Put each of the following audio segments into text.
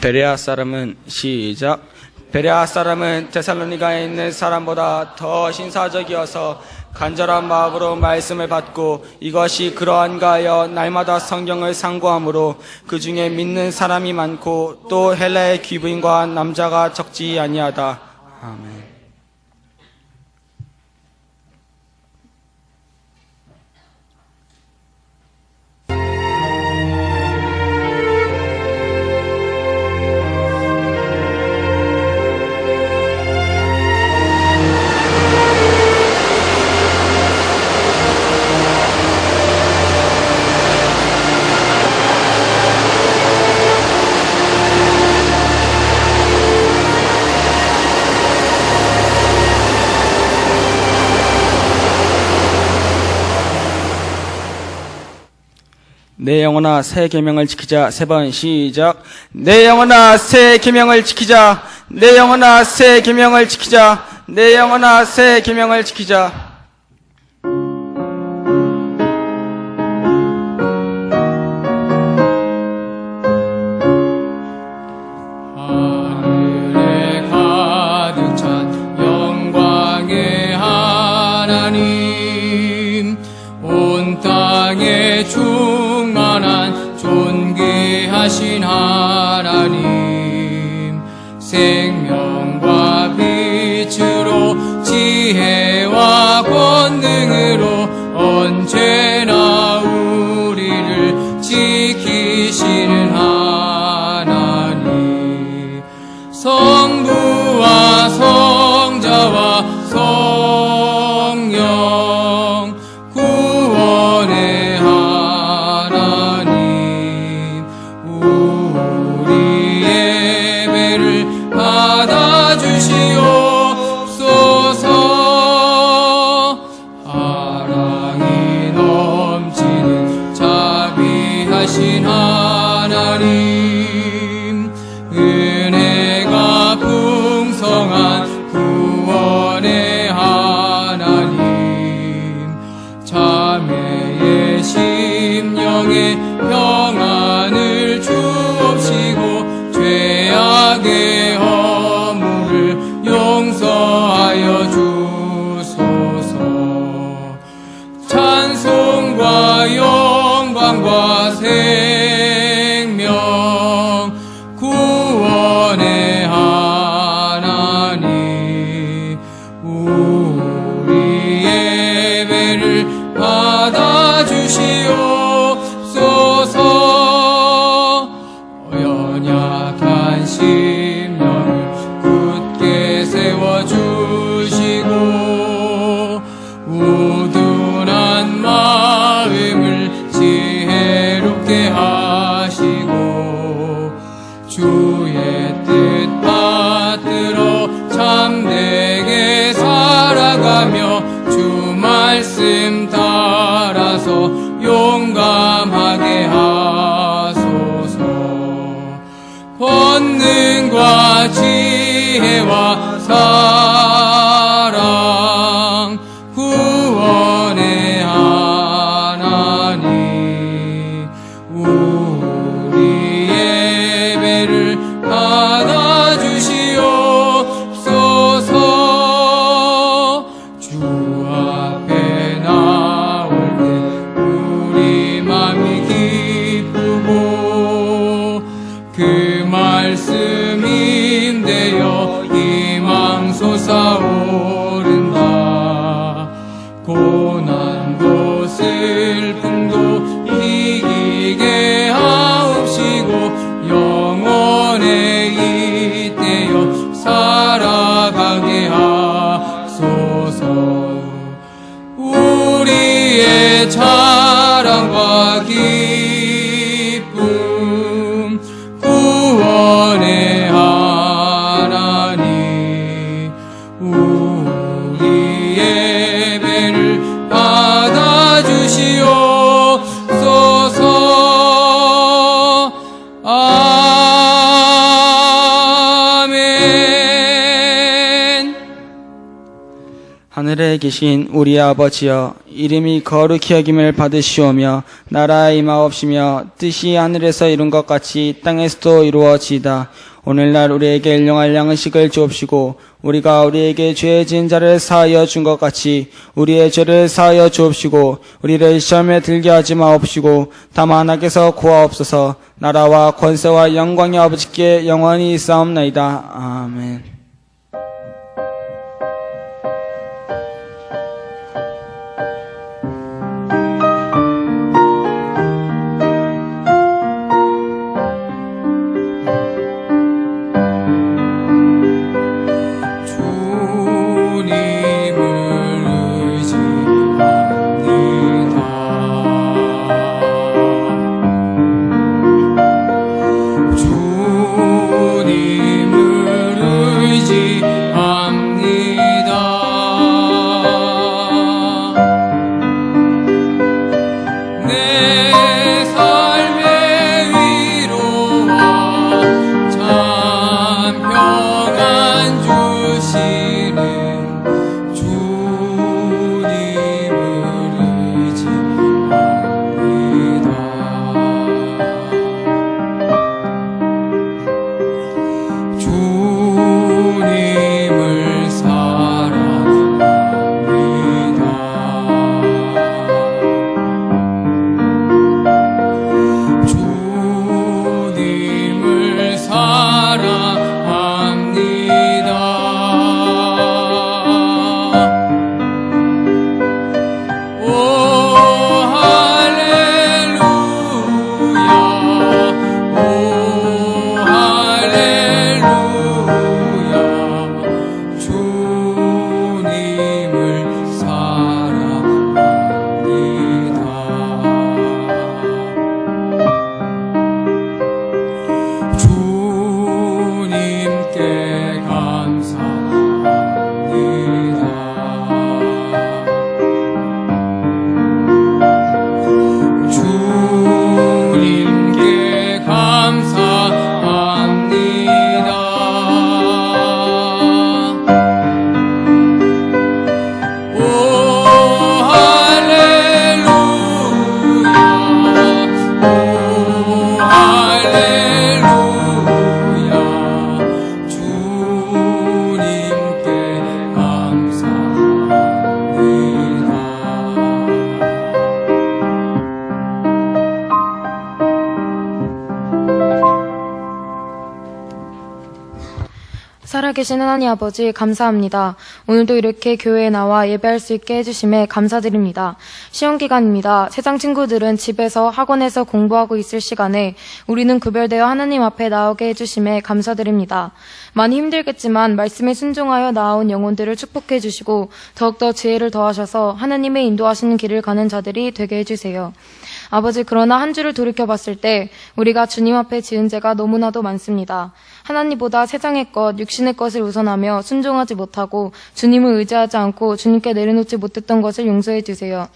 베레아 사람은 시작. 베레아 사람은 데살로니가에 있는 사람보다 더 신사적이어서 간절한 마음으로 말씀을 받고 이것이 그러한가 하여 날마다 성경을 상고함으로 그 중에 믿는 사람이 많고 또 헬라의 귀부인과 남자가 적지 아니하다. 아멘. 내 영혼아 새 계명을 지키자. 세 번 시작. 내 영혼아 새 계명을 지키자. 내 영혼아 새 계명을 지키자. 내 영혼아 새 계명을 지키자. 하늘에 가득 찬 영광의 하나님, 온 땅에 충만한 존귀하신 하나님, 생명과 빛으로 지혜와 권능으로 언제나 우리를 지키시는 하나님, 성부와 성자와 성령 구원의 하나님, 우리 예배를 받아주시옵소서. 사랑이 넘치는 자비하신 하나님, 은혜가 풍성한 구원의 하나님, 자매의 심령에 평안을 주옵시고 죄악의 허물을 용서하여 주소서. 찬송과 영광과 생명 구원의 하나님, 우리 예배를 받아주시옵소서. 연약한 심령을 굳게 세워주시고 우둔한 마음을 지혜롭게 하시고 주의 뜻 받들어 참되게 살아가며 주 말씀 따라서 용감하게 하소서. 권능과 지혜와 사랑 구원의 하나님, 우리 예배를 받아주시옵소서. 주 앞에 나올 때 우리 맘이 기쁘고 그 말씀 임되어 희망 솟아오른다. 고난도 슬픔도 이기게 하옵시고 영원에 잇대어 살아가게 하소서. 우리의 자랑과 기쁨 구원의 하나님, 우리 하늘에 계신 우리 아버지여, 이름이 거룩히 여김을 받으시오며 나라의 임하옵시며 뜻이 하늘에서 이룬 것 같이 땅에서도 이루어지이다. 오늘날 우리에게 일용할 양식을 주옵시고 우리가 우리에게 죄 지은 자를 사하여 준 것 같이 우리의 죄를 사하여 주옵시고 우리를 시험에 들게 하지 마옵시고 다만 악에서 구하옵소서. 나라와 권세와 영광이 아버지께 영원히 있사옵나이다. 아멘. 살아계신 하나님 아버지 감사합니다. 오늘도 이렇게 교회에 나와 예배할 수 있게 해주심에 감사드립니다. 시험기간입니다. 세상 친구들은 집에서 학원에서 공부하고 있을 시간에 우리는 구별되어 하나님 앞에 나오게 해주심에 감사드립니다. 많이 힘들겠지만 말씀에 순종하여 나아온 영혼들을 축복해 주시고 더욱더 지혜를 더하셔서 하나님의 인도하시는 길을 가는 자들이 되게 해주세요. 아버지, 그러나 한 주를 돌이켜봤을 때 우리가 주님 앞에 지은 죄가 너무나도 많습니다. 하나님보다 세상의 것, 육신의 것을 우선하며 순종하지 못하고 주님을 의지하지 않고 주님께 내려놓지 못했던 것을 용서해 주세요.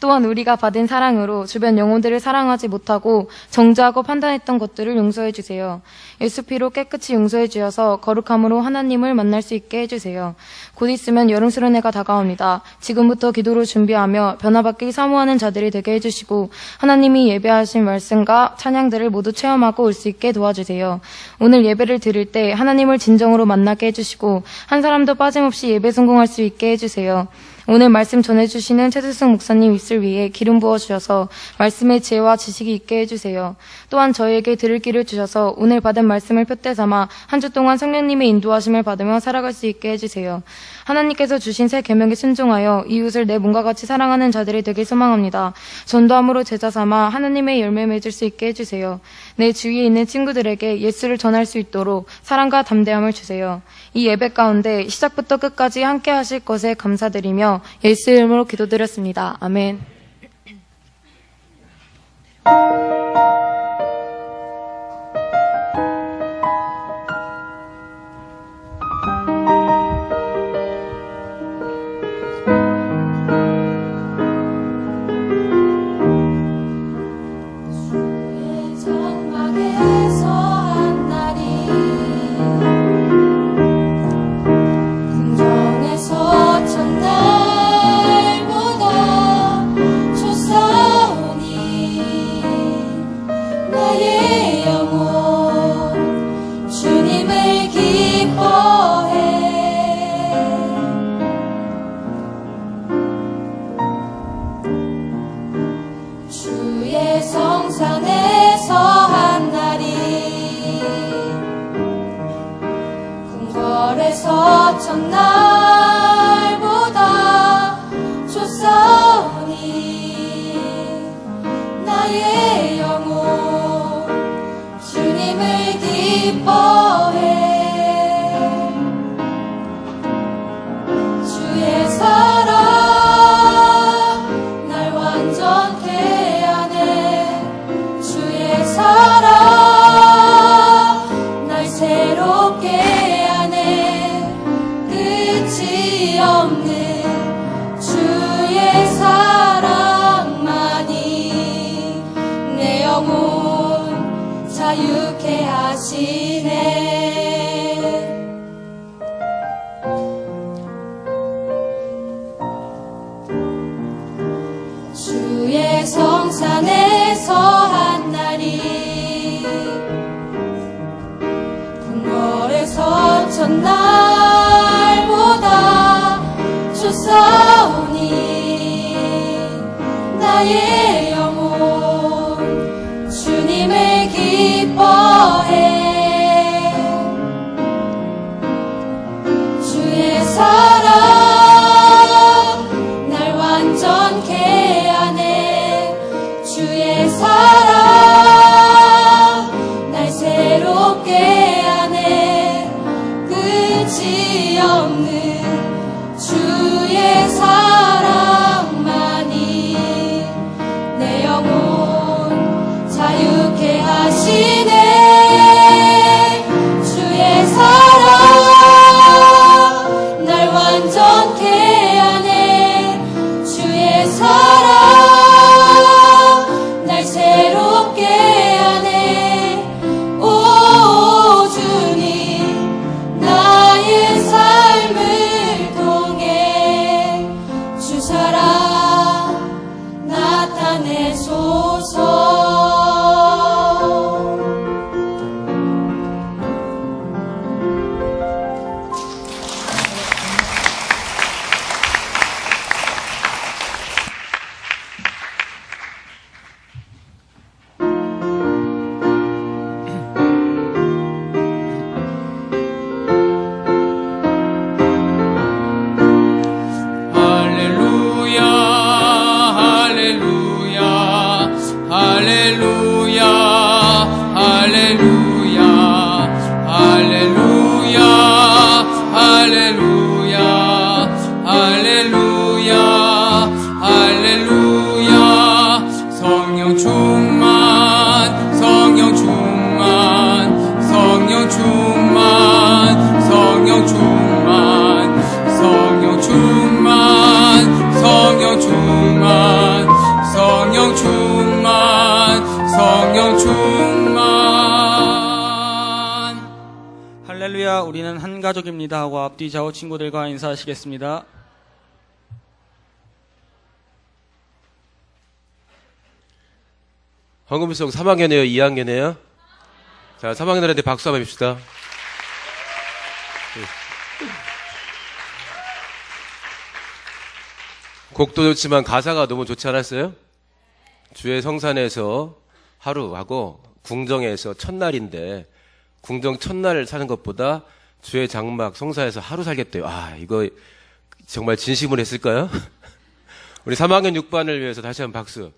또한 우리가 받은 사랑으로 주변 영혼들을 사랑하지 못하고 정죄하고 판단했던 것들을 용서해 주세요. 예수 피로 깨끗이 용서해 주셔서 거룩함으로 하나님을 만날 수 있게 해주세요. 곧 있으면 여름스러운 해가 다가옵니다. 지금부터 기도로 준비하며 변화받기 사모하는 자들이 되게 해주시고 하나님이 예배하신 말씀과 찬양들을 모두 체험하고 올 수 있게 도와주세요. 오늘 예배를 드릴 때 하나님을 진정으로 만나게 해주시고 한 사람도 빠짐없이 예배 성공할 수 있게 해주세요. 오늘 말씀 전해주시는 최수승 목사님 입술 위에 기름 부어주셔서 말씀의 지혜와 지식이 있게 해주세요. 또한 저희에게 들을 길을 주셔서 오늘 받은 말씀을 표대 삼아 한 주 동안 성령님의 인도하심을 받으며 살아갈 수 있게 해주세요. 하나님께서 주신 새 계명에 순종하여 이웃을 내 몸과 같이 사랑하는 자들이 되길 소망합니다. 전도함으로 제자 삼아 하나님의 열매 맺을 수 있게 해주세요. 내 주위에 있는 친구들에게 예수를 전할 수 있도록 사랑과 담대함을 주세요. 이 예배 가운데 시작부터 끝까지 함께 하실 것에 감사드리며 예수 이름으로 기도드렸습니다. 아멘. 긍정에서 천당 주님을 기뻐해. 주의 사랑 날 완전케 하네. 주의 사랑 날 새롭게 하네. 끝이 없는 주의 사랑만이 내 영혼 자유케 하시네. 주의 성산에서 한 날이 궁궐에서 첫날보다 좋사오니 나의 영혼 주님을 기뻐해. 주의 사랑 날 완전케 하네. 주의 사랑 날 새롭게 하네. 끝이 없는 주의 사랑만이 내 영혼 자유케 하시네. 주의 사랑 날 완전케 하네. 주의 사랑 날 새롭게 하네. 오 주님 나의 삶을 통해 주 사랑 나타내소서. 할렐루야 할렐루야 할렐루야 할렐루야 할렐루야 할렐루야 할렐루야 할렐루야. 성령 충만 성령 충만 성령 충만 성령 충만 성령 충만 성령 충만 성령 충만 성령 충만. 할렐루야, 우리는 한 가족입니다 하고 앞뒤 좌우 친구들과 인사하시겠습니다. 황금송 3학년이에요? 2학년이에요? 자, 3학년들한테 박수 한번 칩시다. 곡도 좋지만 가사가 너무 좋지 않았어요? 주의 성산에서 하루하고 궁정에서 첫날인데 궁정 첫날 사는 것보다 주의 장막 성사에서 하루 살겠대요. 아, 이거 정말 진심으로 했을까요? 우리 3학년 6반을 위해서 다시 한번 박수.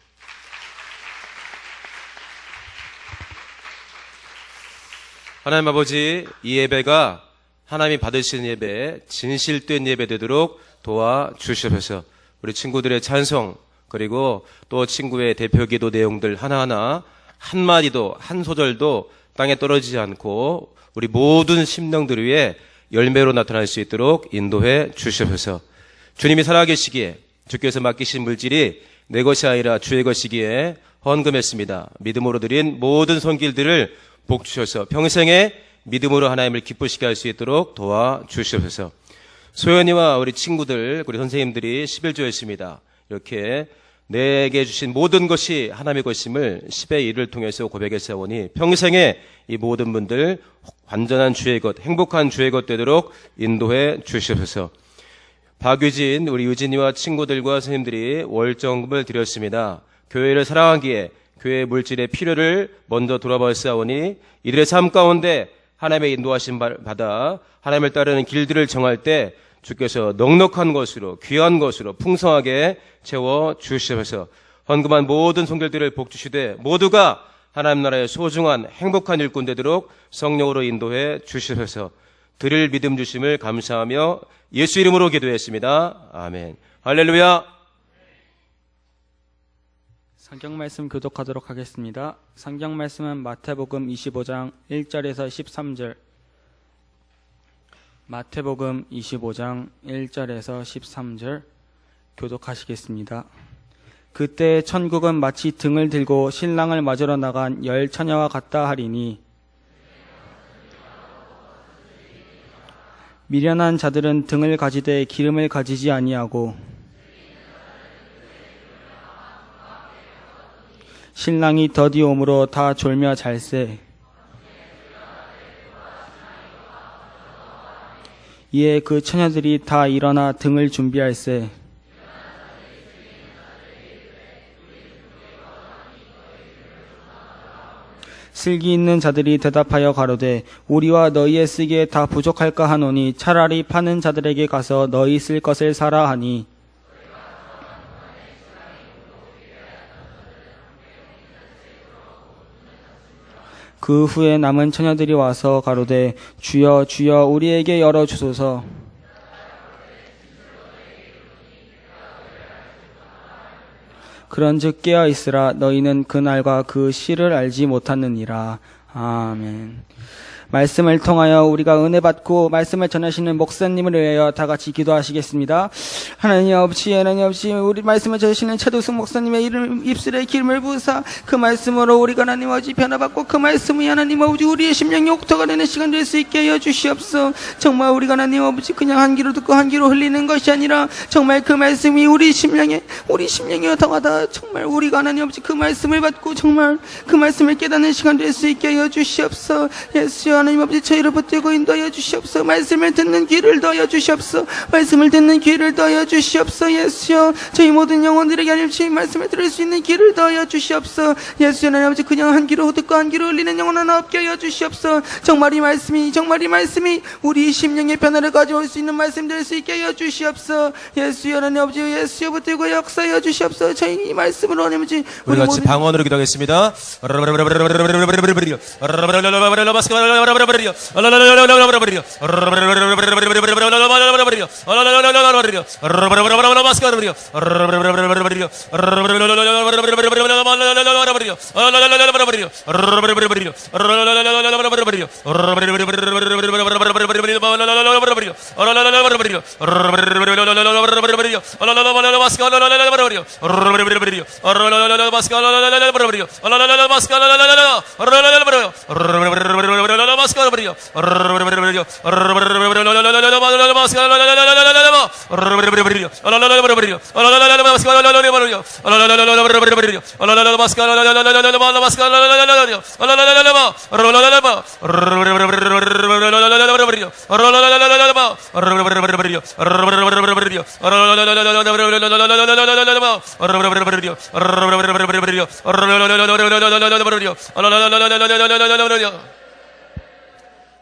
하나님 아버지, 이 예배가 하나님이 받으시는 예배, 진실된 예배 되도록 도와주시옵소서. 우리 친구들의 찬송, 그리고 또 친구의 대표 기도 내용들 하나하나 한마디도 한 소절도 땅에 떨어지지 않고 우리 모든 심령들 위해 열매로 나타날 수 있도록 인도해 주시옵소서. 주님이 살아계시기에 주께서 맡기신 물질이 내 것이 아니라 주의 것이기에 헌금했습니다. 믿음으로 드린 모든 손길들을 복 주셔서 평생에 믿음으로 하나님을 기쁘시게 할 수 있도록 도와주시옵소서. 소연이와 우리 친구들, 우리 선생님들이 11조였습니다. 이렇게 내게 주신 모든 것이 하나님의 것임을 10의 1을 통해서 고백했사오니 평생에 이 모든 분들 완전한 주의 것, 행복한 주의 것 되도록 인도해 주시옵소서. 박유진, 우리 유진이와 친구들과 선생님들이 월정금을 드렸습니다. 교회를 사랑하기에 교회의 물질의 필요를 먼저 돌아보았사오니 이들의 삶 가운데 하나님의 인도하심 받아 하나님을 따르는 길들을 정할 때 주께서 넉넉한 것으로 귀한 것으로 풍성하게 채워 주시옵소서. 헌금한 모든 손길들을 복 주시되 모두가 하나님 나라의 소중한 행복한 일꾼 되도록 성령으로 인도해 주시옵소서. 드릴 믿음 주심을 감사하며 예수 이름으로 기도했습니다. 아멘. 할렐루야. 성경 말씀 교독하도록 하겠습니다. 성경 말씀은 마태복음 25장 1절에서 13절. 마태복음 25장 1절에서 13절 교독하시겠습니다. 그때 천국은 마치 등을 들고 신랑을 맞으러 나간 10 처녀와 같다 하리니 미련한 자들은 등을 가지되 기름을 가지지 아니하고 신랑이 더디 오므로 다 졸며 잘세. 이에 그 처녀들이 다 일어나 등을 준비할세. 슬기 있는 자들이 대답하여 가로되 우리와 너희의 쓰기에 다 부족할까 하노니 차라리 파는 자들에게 가서 너희 쓸 것을 사라 하니 그 후에 남은 처녀들이 와서 가로되 주여 주여 우리에게 열어주소서. 그런즉 깨어있으라. 너희는 그날과 그 시를 알지 못하느니라. 아멘. 말씀을 통하여 우리가 은혜 받고 말씀을 전하시는 목사님을 위하여 다 같이 기도하시겠습니다. 하나님 아버지 우리 말씀을 전하시는 차도승 목사님의 입술에 기름을 부으사 그 말씀으로 우리가 하나님 아버지 변화받고 그 말씀이 하나님 아버지 우리의 심령이 옥토가 되는 시간 될 수 있게 하여 주시옵소서. 정말 우리가 하나님 아버지 그냥 한 귀로 듣고 한 귀로 흘리는 것이 아니라 정말 그 말씀이 우리 심령에 더하다 정말 우리가 하나님 아버지 그 말씀을 받고 정말 그 말씀을 깨닫는 시간 될 수 있게 하여 주시옵소서. 예수여 하나님 아버지 저희를 붙들고 인도하여 주시옵소서. 말씀을 듣는 귀를 더하여 주시옵소서. 말씀을 듣는 귀를 더하여 주시옵소서. 예수여 저희 모든 영혼들에게 하나님 주의 말씀을 들을 수 있는 귀를 더하여 주시옵소서. 예수여 하나님 아버지 그냥 한 귀로 듣고 한 귀로 흘리는 영혼 하나 없게 하여 주시옵소서. 정말 이 말씀이 우리 심령의 변화를 가져올 수 있는 말씀 될 수 있게 하여 주시옵소서. 예수여 하나님 아버지 예수여 붙들고 역사하여 주시옵소서. 저희 이 말씀으로 하나님 아버지 우리 같이 방언으로 기도하겠습니다.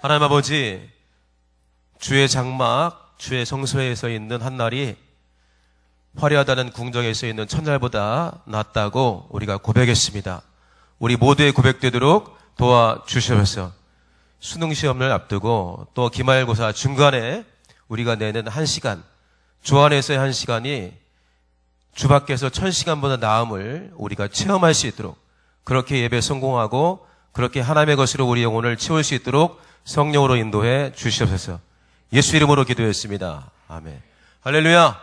하나님 아버지, 주의 장막, 주의 성소에 서 있는 한날이 화려하다는 궁정에 서 있는 첫날보다 낫다고 우리가 고백했습니다. 우리 모두의 고백되도록 도와주시옵소서. 수능시험을 앞두고 또 기말고사 중간에 우리가 내는 1시간, 주 안에서의 1시간이 주 밖에서 1000시간보다 나음을 우리가 체험할 수 있도록 그렇게 예배 성공하고 그렇게 하나님의 것으로 우리 영혼을 채울 수 있도록 성령으로 인도해 주시옵소서. 예수 이름으로 기도했습니다. 아멘. 할렐루야.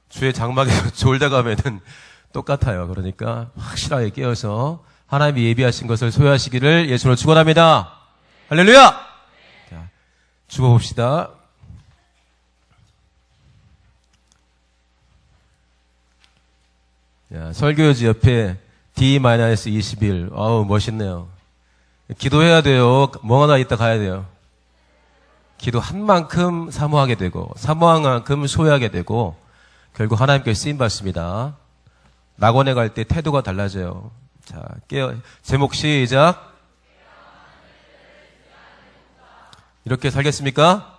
주의 장막에서 졸다 가면은 똑같아요. 그러니까 확실하게 깨어서 하나님이 예비하신 것을 소유하시기를 예수로 축원합니다. 할렐루야. 자, 죽어봅시다. 자, 설교지 옆에 D-21. 아우, 멋있네요. 기도해야 돼요. 뭐 하나 있다 가야 돼요. 기도한 만큼 사모하게 되고, 사모한 만큼 소유하게 되고, 결국 하나님께 쓰임받습니다. 낙원에 갈 때 태도가 달라져요. 자, 제목 시작. 이렇게 살겠습니까?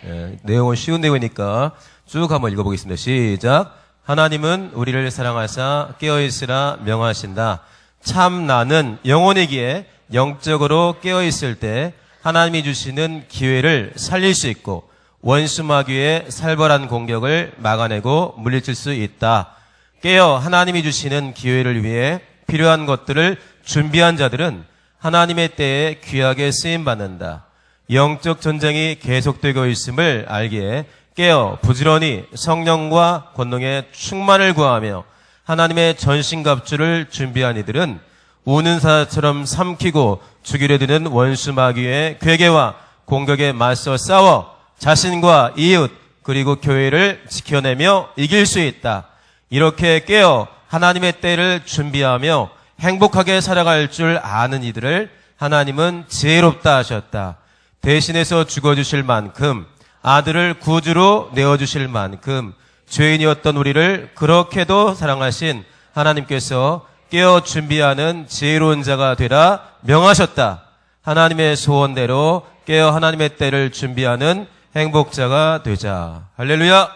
예, 내용은 쉬운 내용이니까 쭉 한번 읽어보겠습니다. 시작. 하나님은 우리를 사랑하사 깨어있으라 명하신다. 참 나는 영혼이기에 영적으로 깨어있을 때 하나님이 주시는 기회를 살릴 수 있고 원수 마귀의 살벌한 공격을 막아내고 물리칠 수 있다. 깨어 하나님이 주시는 기회를 위해 필요한 것들을 준비한 자들은 하나님의 때에 귀하게 쓰임받는다. 영적 전쟁이 계속되고 있음을 알기에 깨어 부지런히 성령과 권능의 충만을 구하며 하나님의 전신갑주를 준비한 이들은 우는 사자처럼 삼키고 죽이려 드는 원수 마귀의 괴계와 공격에 맞서 싸워 자신과 이웃 그리고 교회를 지켜내며 이길 수 있다. 이렇게 깨어 하나님의 때를 준비하며 행복하게 살아갈 줄 아는 이들을 하나님은 지혜롭다 하셨다. 대신해서 죽어주실 만큼 아들을 구주로 내어주실 만큼 죄인이었던 우리를 그렇게도 사랑하신 하나님께서 깨어 준비하는 지혜로운 자가 되라 명하셨다. 하나님의 소원대로 깨어 하나님의 때를 준비하는 행복자가 되자. 할렐루야.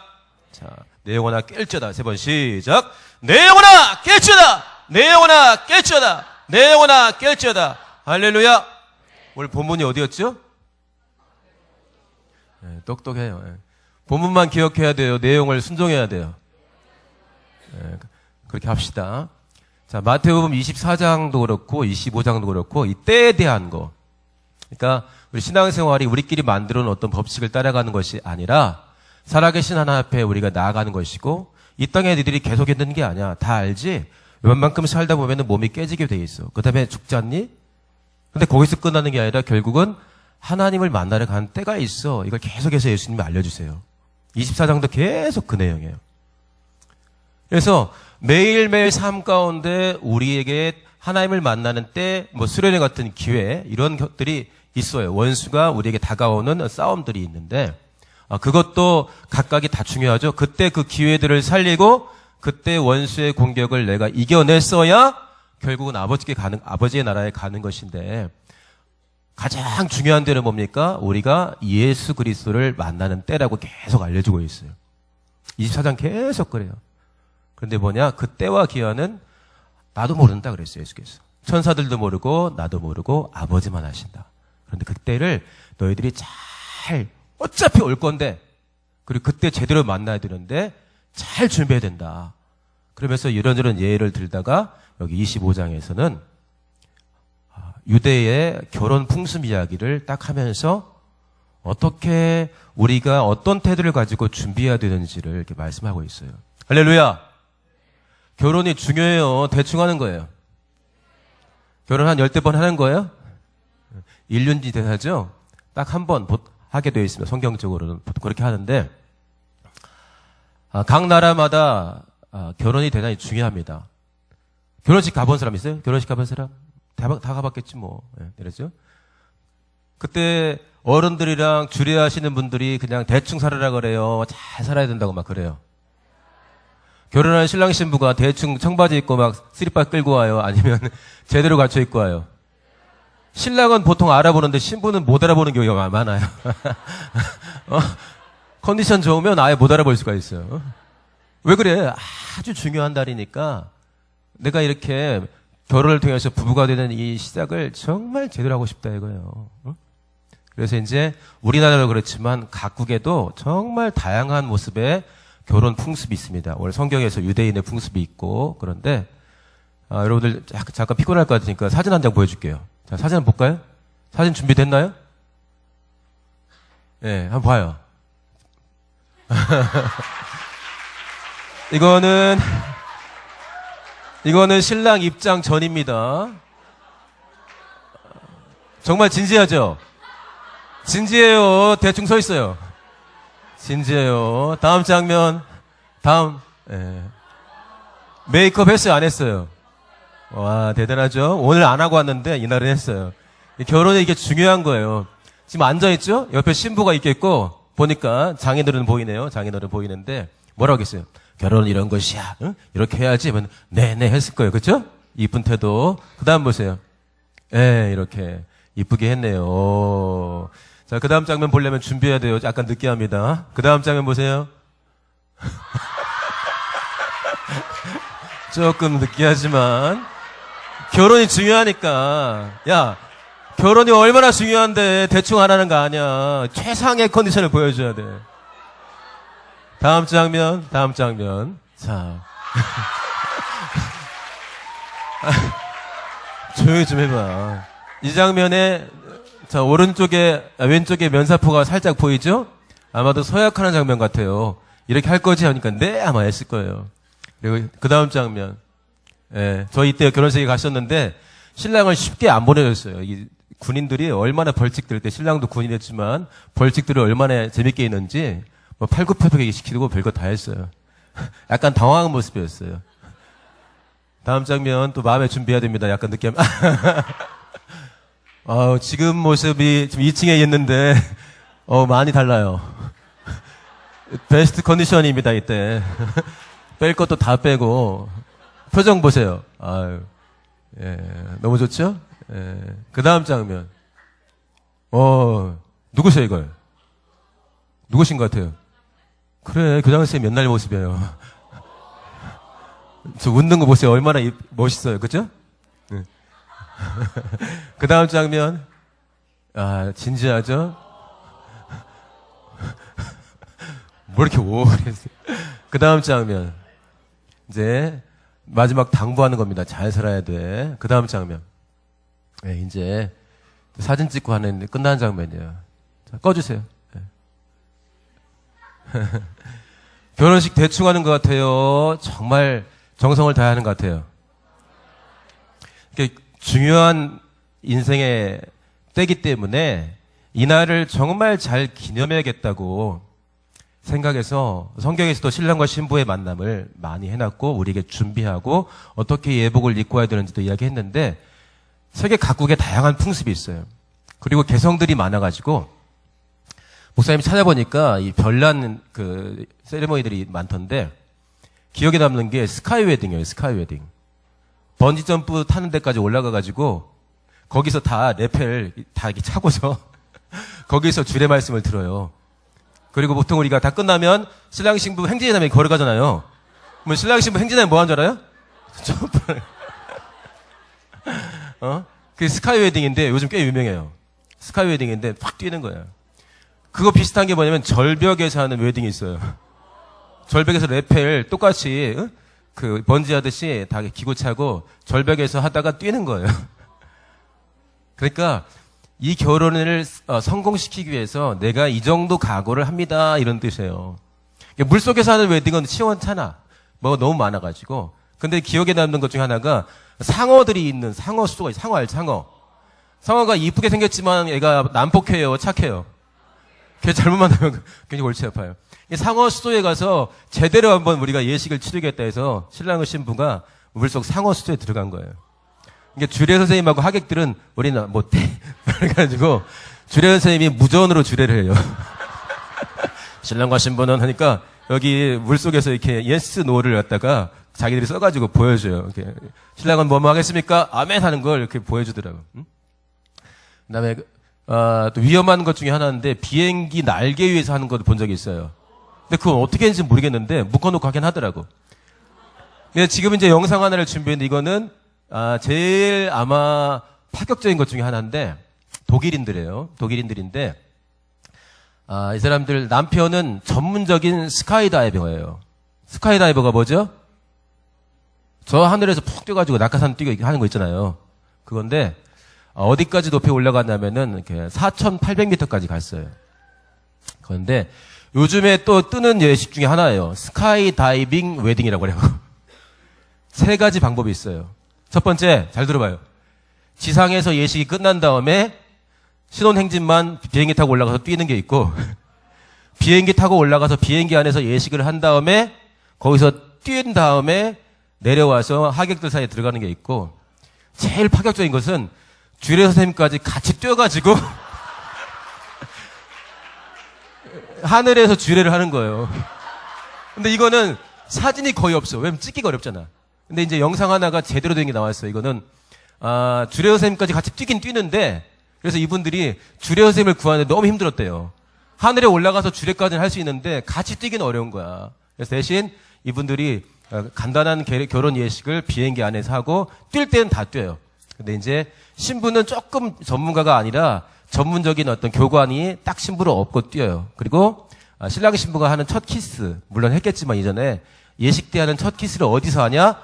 자, 내 영혼아 깰지어다. 세 번 시작. 내 영혼아 깰지어다. 내 영혼아 깰지어다. 내 영혼아 깰지어다. 할렐루야. 오늘 본문이 어디였죠? 네, 똑똑해요. 네. 본문만 기억해야 돼요. 내용을 순종해야 돼요. 네, 그렇게 합시다. 자, 마태복음 24장도 그렇고 25장도 그렇고 이 때에 대한 거. 그러니까 우리 신앙생활이 우리끼리 만들어 놓은 어떤 법칙을 따라가는 것이 아니라 살아계신 하나님 앞에 우리가 나아가는 것이고 이 땅에 니들이 계속 있는 게 아니야. 다 알지? 웬만큼 살다 보면 몸이 깨지게 돼 있어. 그 다음에 죽지 않니? 근데 거기서 끝나는 게 아니라 결국은 하나님을 만나러 가는 때가 있어. 이걸 계속해서 예수님이 알려주세요. 24장도 계속 그 내용이에요. 그래서 매일매일 삶 가운데 우리에게 하나님을 만나는 때, 수련회 같은 기회, 이런 것들이 있어요. 원수가 우리에게 다가오는 싸움들이 있는데, 그것도 각각이 다 중요하죠. 그때 그 기회들을 살리고, 그때 원수의 공격을 내가 이겨냈어야 결국은 아버지의 나라에 가는 것인데, 가장 중요한 데는 뭡니까? 우리가 예수 그리스도를 만나는 때라고 계속 알려주고 있어요. 24장 계속 그래요. 그런데 그 때와 기한은 나도 모른다 그랬어요, 예수께서. 천사들도 모르고 나도 모르고 아버지만 아신다. 그런데 그 때를 너희들이 어차피 올 건데, 그리고 그때 제대로 만나야 되는데 잘 준비해야 된다. 그러면서 이런저런 예를 들다가 여기 25장에서는 유대의 결혼 풍습 이야기를 딱 하면서 어떻게 우리가 어떤 태도를 가지고 준비해야 되는지를 이렇게 말씀하고 있어요. 할렐루야! 결혼이 중요해요. 대충 하는 거예요. 결혼 한 10번 하는 거예요? 1년이 되죠? 딱 한 번 하게 되어 있습니다. 성경적으로는 보통 그렇게 하는데, 각 나라마다 결혼이 대단히 중요합니다. 결혼식 가본 사람 있어요? 결혼식 가본 사람? 다 가봤겠지 뭐. 그랬죠? 그때 어른들이랑 주례하시는 분들이 그냥 대충 살아라 그래요. 잘 살아야 된다고 막 그래요. 결혼한 신랑 신부가 대충 청바지 입고 막 쓰리빠 끌고 와요? 아니면 제대로 갖춰 입고 와요? 신랑은 보통 알아보는데 신부는 못 알아보는 경우가 많아요. 컨디션 좋으면 아예 못 알아볼 수가 있어요. 왜 그래? 아주 중요한 달이니까 내가 이렇게 결혼을 통해서 부부가 되는 이 시작을 정말 제대로 하고 싶다 이거예요. 그래서 이제 우리나라도 그렇지만 각국에도 정말 다양한 모습의 결혼 풍습이 있습니다. 오늘 성경에서 유대인의 풍습이 있고, 그런데 여러분들 잠깐 피곤할 것 같으니까 사진 한 장 보여줄게요. 자, 사진 한번 볼까요? 사진 준비됐나요? 네, 한번 봐요. 이거는 신랑 입장 전입니다. 정말 진지하죠? 진지해요. 대충 서 있어요. 진지해요. 다음 장면. 메이크업 했어요? 안 했어요? 와, 대단하죠? 오늘 안 하고 왔는데 이날은 했어요. 결혼에 이게 중요한 거예요. 지금 앉아있죠? 옆에 신부가 있겠고, 보니까 장인어른 보이네요. 장인어른 보이는데, 뭐라고 하겠어요? 결혼은 이런 것이야. 응? 이렇게 해야지. 네네 했을 거예요. 그쵸? 이쁜 태도. 그 다음 보세요. 이렇게. 이쁘게 했네요. 자, 그 다음 장면 보려면 준비해야 돼요. 약간 느끼합니다. 그 다음 장면 보세요. 조금 느끼하지만 결혼이 중요하니까. 야, 결혼이 얼마나 중요한데 대충 안 하는 거 아니야. 최상의 컨디션을 보여줘야 돼. 다음 장면. 자. 조용히 좀 해봐. 이 장면에, 자, 왼쪽에 면사포가 살짝 보이죠? 아마도 서약하는 장면 같아요. 이렇게 할 거지 하니까, 네, 아마 했을 거예요. 그리고 그 다음 장면. 예, 저 이때 결혼식에 갔었는데, 신랑을 쉽게 안 보내줬어요. 이 군인들이 얼마나 벌칙 들을 때, 신랑도 군인이었지만, 벌칙들을 얼마나 재밌게 했는지, 뭐 팔굽혀펴기 시키고 별거 다 했어요. 약간 당황한 모습이었어요. 다음 장면 또 마음에 준비해야 됩니다. 약간 느낌. 지금 모습이 지금 2층에 있는데, 많이 달라요. 베스트 컨디션입니다, 이때. 뺄 것도 다 빼고. 표정 보세요. 아유, 예, 너무 좋죠? 예. 그 다음 장면. 누구세요, 이걸? 누구신 것 같아요? 그래, 교장선생님 옛날 모습이에요. 저 웃는 거 보세요. 얼마나 멋있어요. 그죠? 네. 그 다음 장면. 진지하죠? 뭐 이렇게 오래했어요. 그 다음 장면. 이제, 마지막 당부하는 겁니다. 잘 살아야 돼. 그 다음 장면. 네, 이제, 사진 찍고 하는 끝나는 장면이에요. 자, 꺼주세요. 네. 결혼식 대충 하는 것 같아요. 정말 정성을 다하는 것 같아요. 중요한 인생의 때기 때문에 이날을 정말 잘 기념해야겠다고 생각해서 성경에서도 신랑과 신부의 만남을 많이 해놨고 우리에게 준비하고 어떻게 예복을 입고 와야 되는지도 이야기했는데 세계 각국에 다양한 풍습이 있어요. 그리고 개성들이 많아가지고 목사님이 찾아보니까 이 별난 그 세리머니들이 많던데 기억에 남는 게 스카이 웨딩이에요. 스카이 웨딩. 번지 점프 타는 데까지 올라가가지고 거기서 다 레펠 다 이렇게 차고서 거기서 주례 말씀을 들어요. 그리고 보통 우리가 다 끝나면 신랑 신부 행진하면 걸어가잖아요. 그럼 신랑 신부 행진하면 뭐 하는 줄 알아요? 점프를. 그게 스카이 웨딩인데 요즘 꽤 유명해요. 스카이 웨딩인데 팍 뛰는 거예요. 그거 비슷한 게 뭐냐면 절벽에서 하는 웨딩이 있어요. 절벽에서 레펠 똑같이 그 번지 하듯이 다 기고 차고 절벽에서 하다가 뛰는 거예요. 그러니까 이 결혼을 성공시키기 위해서 내가 이 정도 각오를 합니다 이런 뜻이에요. 물속에서 하는 웨딩은 시원찮아. 뭐가 너무 많아가지고. 근데 기억에 남는 것 중에 하나가 상어들이 있는 상어 수조가 있어요. 상어 알죠? 상어. 상어가 이쁘게 생겼지만 얘가 난폭해요. 착해요. 걔 잘못 만나면 굉장히 골치 아파요. 상어 수조에 가서 제대로 한번 우리가 예식을 치르겠다 해서 신랑과 신부가 물속 상어 수조에 들어간 거예요. 이게 주례 선생님하고 하객들은 우리는 못해. 그래가지고 주례 선생님이 무전으로 주례를 해요. 신랑과 신부는 하니까 여기 물속에서 이렇게 예스 노를 갖다가 자기들이 써가지고 보여줘요. 이렇게 신랑은 뭐뭐 하겠습니까? 아멘 하는 걸 이렇게 보여주더라고. 그다음에 또 위험한 것 중에 하나인데 비행기 날개 위에서 하는 것도 본 적이 있어요. 근데 그건 어떻게 했는지 모르겠는데 묶어놓고 하긴 하더라고. 근데 지금 이제 영상 하나를 준비했는데 이거는 제일 아마 파격적인 것 중에 하나인데 독일인들이에요. 독일인들인데 이 사람들 남편은 전문적인 스카이다이버예요. 스카이다이버가 뭐죠? 저 하늘에서 푹 뛰어가지고 낙하산 뛰고 하는 거 있잖아요. 그건데 어디까지 높이 올라갔냐면은 이렇게 4,800m까지 갔어요. 그런데 요즘에 또 뜨는 예식 중에 하나예요. 스카이 다이빙 웨딩이라고 그래요. 3가지 방법이 있어요. 첫 번째, 잘 들어봐요. 지상에서 예식이 끝난 다음에 신혼행진만 비행기 타고 올라가서 뛰는 게 있고 비행기 타고 올라가서 비행기 안에서 예식을 한 다음에 거기서 뛴 다음에 내려와서 하객들 사이에 들어가는 게 있고 제일 파격적인 것은 주례 선생님까지 같이 뛰어가지고 하늘에서 주례를 하는 거예요. 근데 이거는 사진이 거의 없어. 왜냐면 찍기가 어렵잖아. 근데 이제 영상 하나가 제대로 된 게 나왔어요. 이거는 주례 선생님까지 같이 뛰긴 뛰는데 그래서 이분들이 주례 선생님을 구하는데 너무 힘들었대요. 하늘에 올라가서 주례까지는 할 수 있는데 같이 뛰기는 어려운 거야. 그래서 대신 이분들이 간단한 결혼 예식을 비행기 안에서 하고 뛸 때는 다 뛰어요. 근데 이제 신부는 조금 전문가가 아니라 전문적인 어떤 교관이 딱 신부를 업고 뛰어요. 그리고 신랑 신부가 하는 첫 키스, 물론 했겠지만 이전에 예식 때 하는 첫 키스를 어디서 하냐?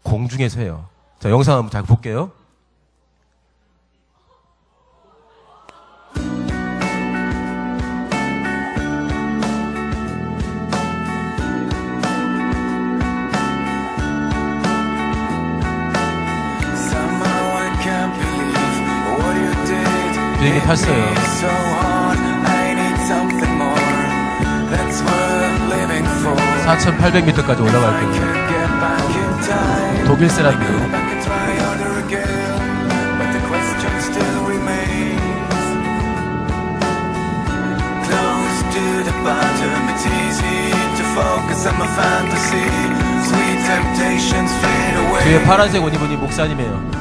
공중에서 해요. 자, 영상 한번 잘 볼게요. 비행기 탔어요. 4,800m까지 올라갈 거예요. 독일 사람이에요. 뒤에 파란색 옷 입은 이 목사님이에요.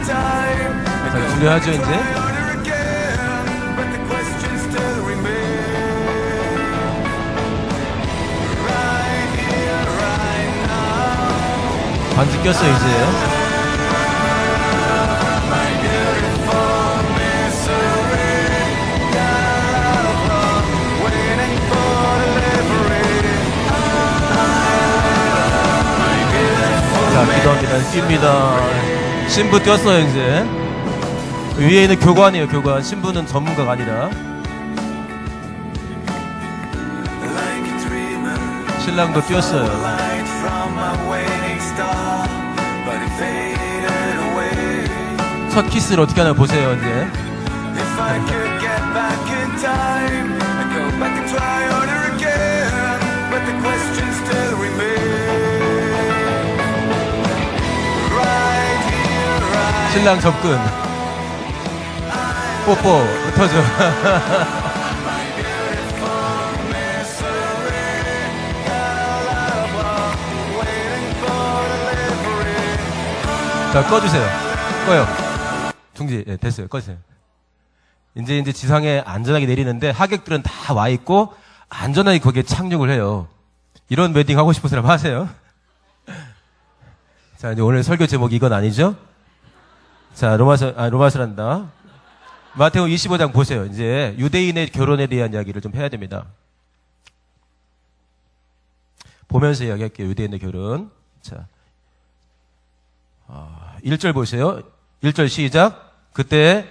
자, 주례하죠 이제. 반지 꼈어요 이제. 자, 기도합니다. 뜁니다. 신부 뛰었어요 이제. 위에 있는 교관이에요 교관. 신부는 전문가가 아니라. 신랑도 뛰었어요. 첫 키스를 어떻게 하나 보세요 이제. 신랑 접근. 뽀뽀 흩어져. 자, 꺼주세요. 꺼요. 중지. 예, 됐어요. 꺼주세요. 이제 지상에 안전하게 내리는데 하객들은 다 와 있고 안전하게 거기에 착륙을 해요. 이런 웨딩 하고 싶은 사람 하세요? 자, 이제 오늘 설교 제목이 이건 아니죠? 자, 로마서란다. 마태복음 25장 보세요. 이제 유대인의 결혼에 대한 이야기를 좀 해야 됩니다. 보면서 이야기할게요. 유대인의 결혼. 자, 1절 보세요. 1절 시작. 그때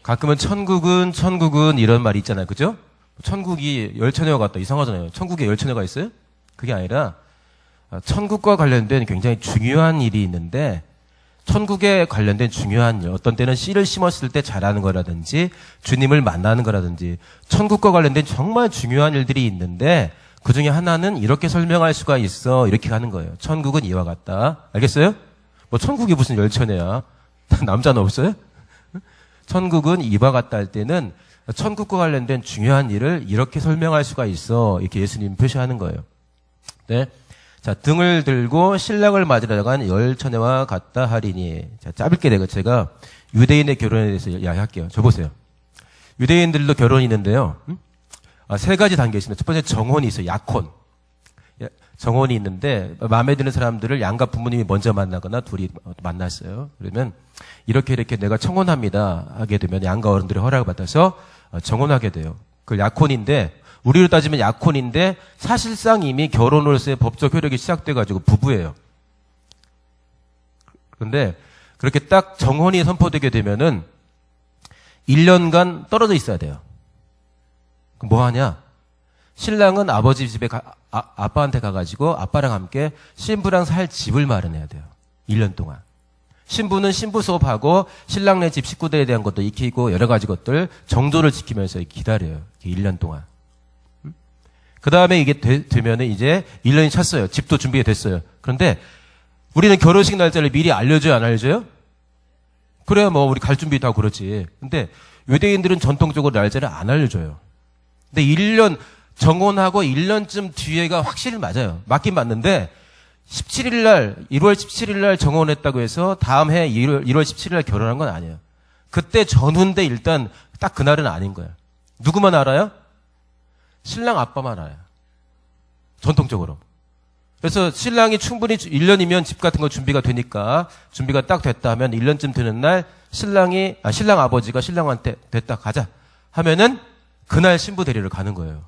가끔은 천국은 이런 말이 있잖아요. 그죠? 천국이 열처녀가 같다. 이상하잖아요. 천국에 열처녀가 있어요? 그게 아니라 천국과 관련된 굉장히 중요한 일이 있는데 천국에 관련된 중요한 일, 어떤 때는 씨를 심었을 때 자라는 거라든지 주님을 만나는 거라든지 천국과 관련된 정말 중요한 일들이 있는데 그 중에 하나는 이렇게 설명할 수가 있어. 이렇게 하는 거예요. 천국은 이와 같다. 알겠어요? 뭐 천국이 무슨 열처녀야. 남자는 없어요? 천국은 이와 같다 할 때는 천국과 관련된 중요한 일을 이렇게 설명할 수가 있어. 이렇게 예수님 표시하는 거예요. 네. 자, 등을 들고 신랑을 맞으러 나간 열처녀와 같다 하리니. 자, 짧게 내가 제가 유대인의 결혼에 대해서 이야기할게요. 저 보세요. 유대인들도 결혼이 있는데요. 세 가지 단계 있습니다. 첫 번째 정혼이 있어요. 약혼. 정혼이 있는데 마음에 드는 사람들을 양가 부모님이 먼저 만나거나 둘이 만났어요. 그러면 이렇게 내가 청혼합니다 하게 되면 양가 어른들의 허락을 받아서 정혼하게 돼요. 그 약혼인데 우리로 따지면 약혼인데 사실상 이미 결혼으로서의 법적 효력이 시작돼가지고 부부예요. 그런데 그렇게 딱 정혼이 선포되게 되면은 1년간 떨어져 있어야 돼요. 그럼 뭐 하냐? 신랑은 아버지 집에 아빠한테 가가지고 아빠랑 함께 신부랑 살 집을 마련해야 돼요. 1년 동안. 신부는 신부 수업하고 신랑네 집 식구들에 대한 것도 익히고 여러 가지 것들 정도를 지키면서 기다려요. 1년 동안. 그 다음에 이게 되면은 이제 1년이 찼어요. 집도 준비가 됐어요. 그런데 우리는 결혼식 날짜를 미리 알려줘요, 안 알려줘요? 그래야 뭐 우리 갈 준비도 하고 그렇지. 근데 유대인들은 전통적으로 날짜를 안 알려줘요. 근데 1년, 정혼하고 1년쯤 뒤에가 확실히 맞아요. 맞긴 맞는데 17일 날, 1월 17일 날 정혼했다고 해서 다음 해 1월 17일 날 결혼한 건 아니에요. 그때 전후인데 일단 딱 그날은 아닌 거야. 누구만 알아요? 신랑 아빠만 알아요. 전통적으로. 그래서 신랑이 충분히 1년이면 집 같은 거 준비가 되니까 준비가 딱 됐다 하면 1년쯤 되는 날 신랑 아버지가 신랑한테 됐다 가자 하면은 그날 신부 대리를 가는 거예요.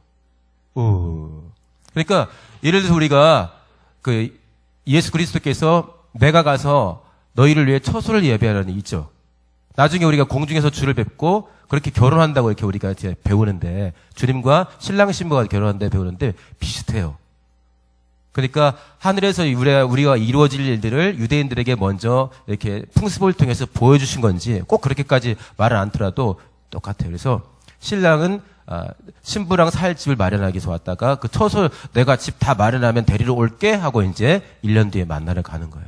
그러니까 예를 들어서 우리가 그 예수 그리스도께서 내가 가서 너희를 위해 처소를 예배하라는 있죠. 나중에 우리가 공중에서 주를 뵙고 그렇게 결혼한다고 이렇게 우리가 이제 배우는데 주님과 신랑 신부가 결혼한다 배우는데 비슷해요. 그러니까 하늘에서 우리가 이루어질 일들을 유대인들에게 먼저 이렇게 풍습을 통해서 보여주신 건지 꼭 그렇게까지 말을 않더라도 똑같아요. 그래서 신랑은 신부랑 살 집을 마련하기 위해서 왔다가 그 처소 내가 집 다 마련하면 데리러 올게 하고 이제 1년 뒤에 만나러 가는 거예요.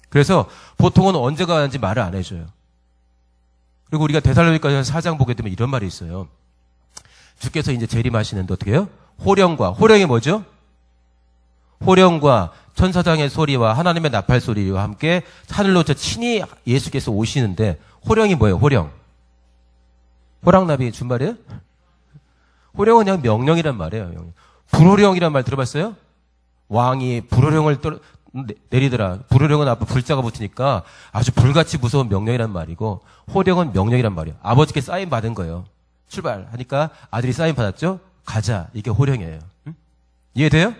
그래서 보통은 언제 가는지 말을 안 해줘요. 그리고 우리가 데살로니가 4장 보게 되면 이런 말이 있어요. 주께서 이제 재림하시는데 어떻게 해요? 호령이 뭐죠? 호령과 천사장의 소리와 하나님의 나팔 소리와 함께 하늘로 친히 예수께서 오시는데 호령이 뭐예요? 호랑나비 준말이에요? 호령은 그냥 명령이란 말이에요. 불호령이란 말 들어봤어요? 왕이 불호령을 내리더라. 불호령은 앞에 불자가 붙으니까 아주 불같이 무서운 명령이란 말이고 호령은 명령이란 말이에요. 아버지께 사인 받은 거예요. 출발하니까 아들이 사인 받았죠? 가자. 이게 호령이에요. 응? 이해돼요?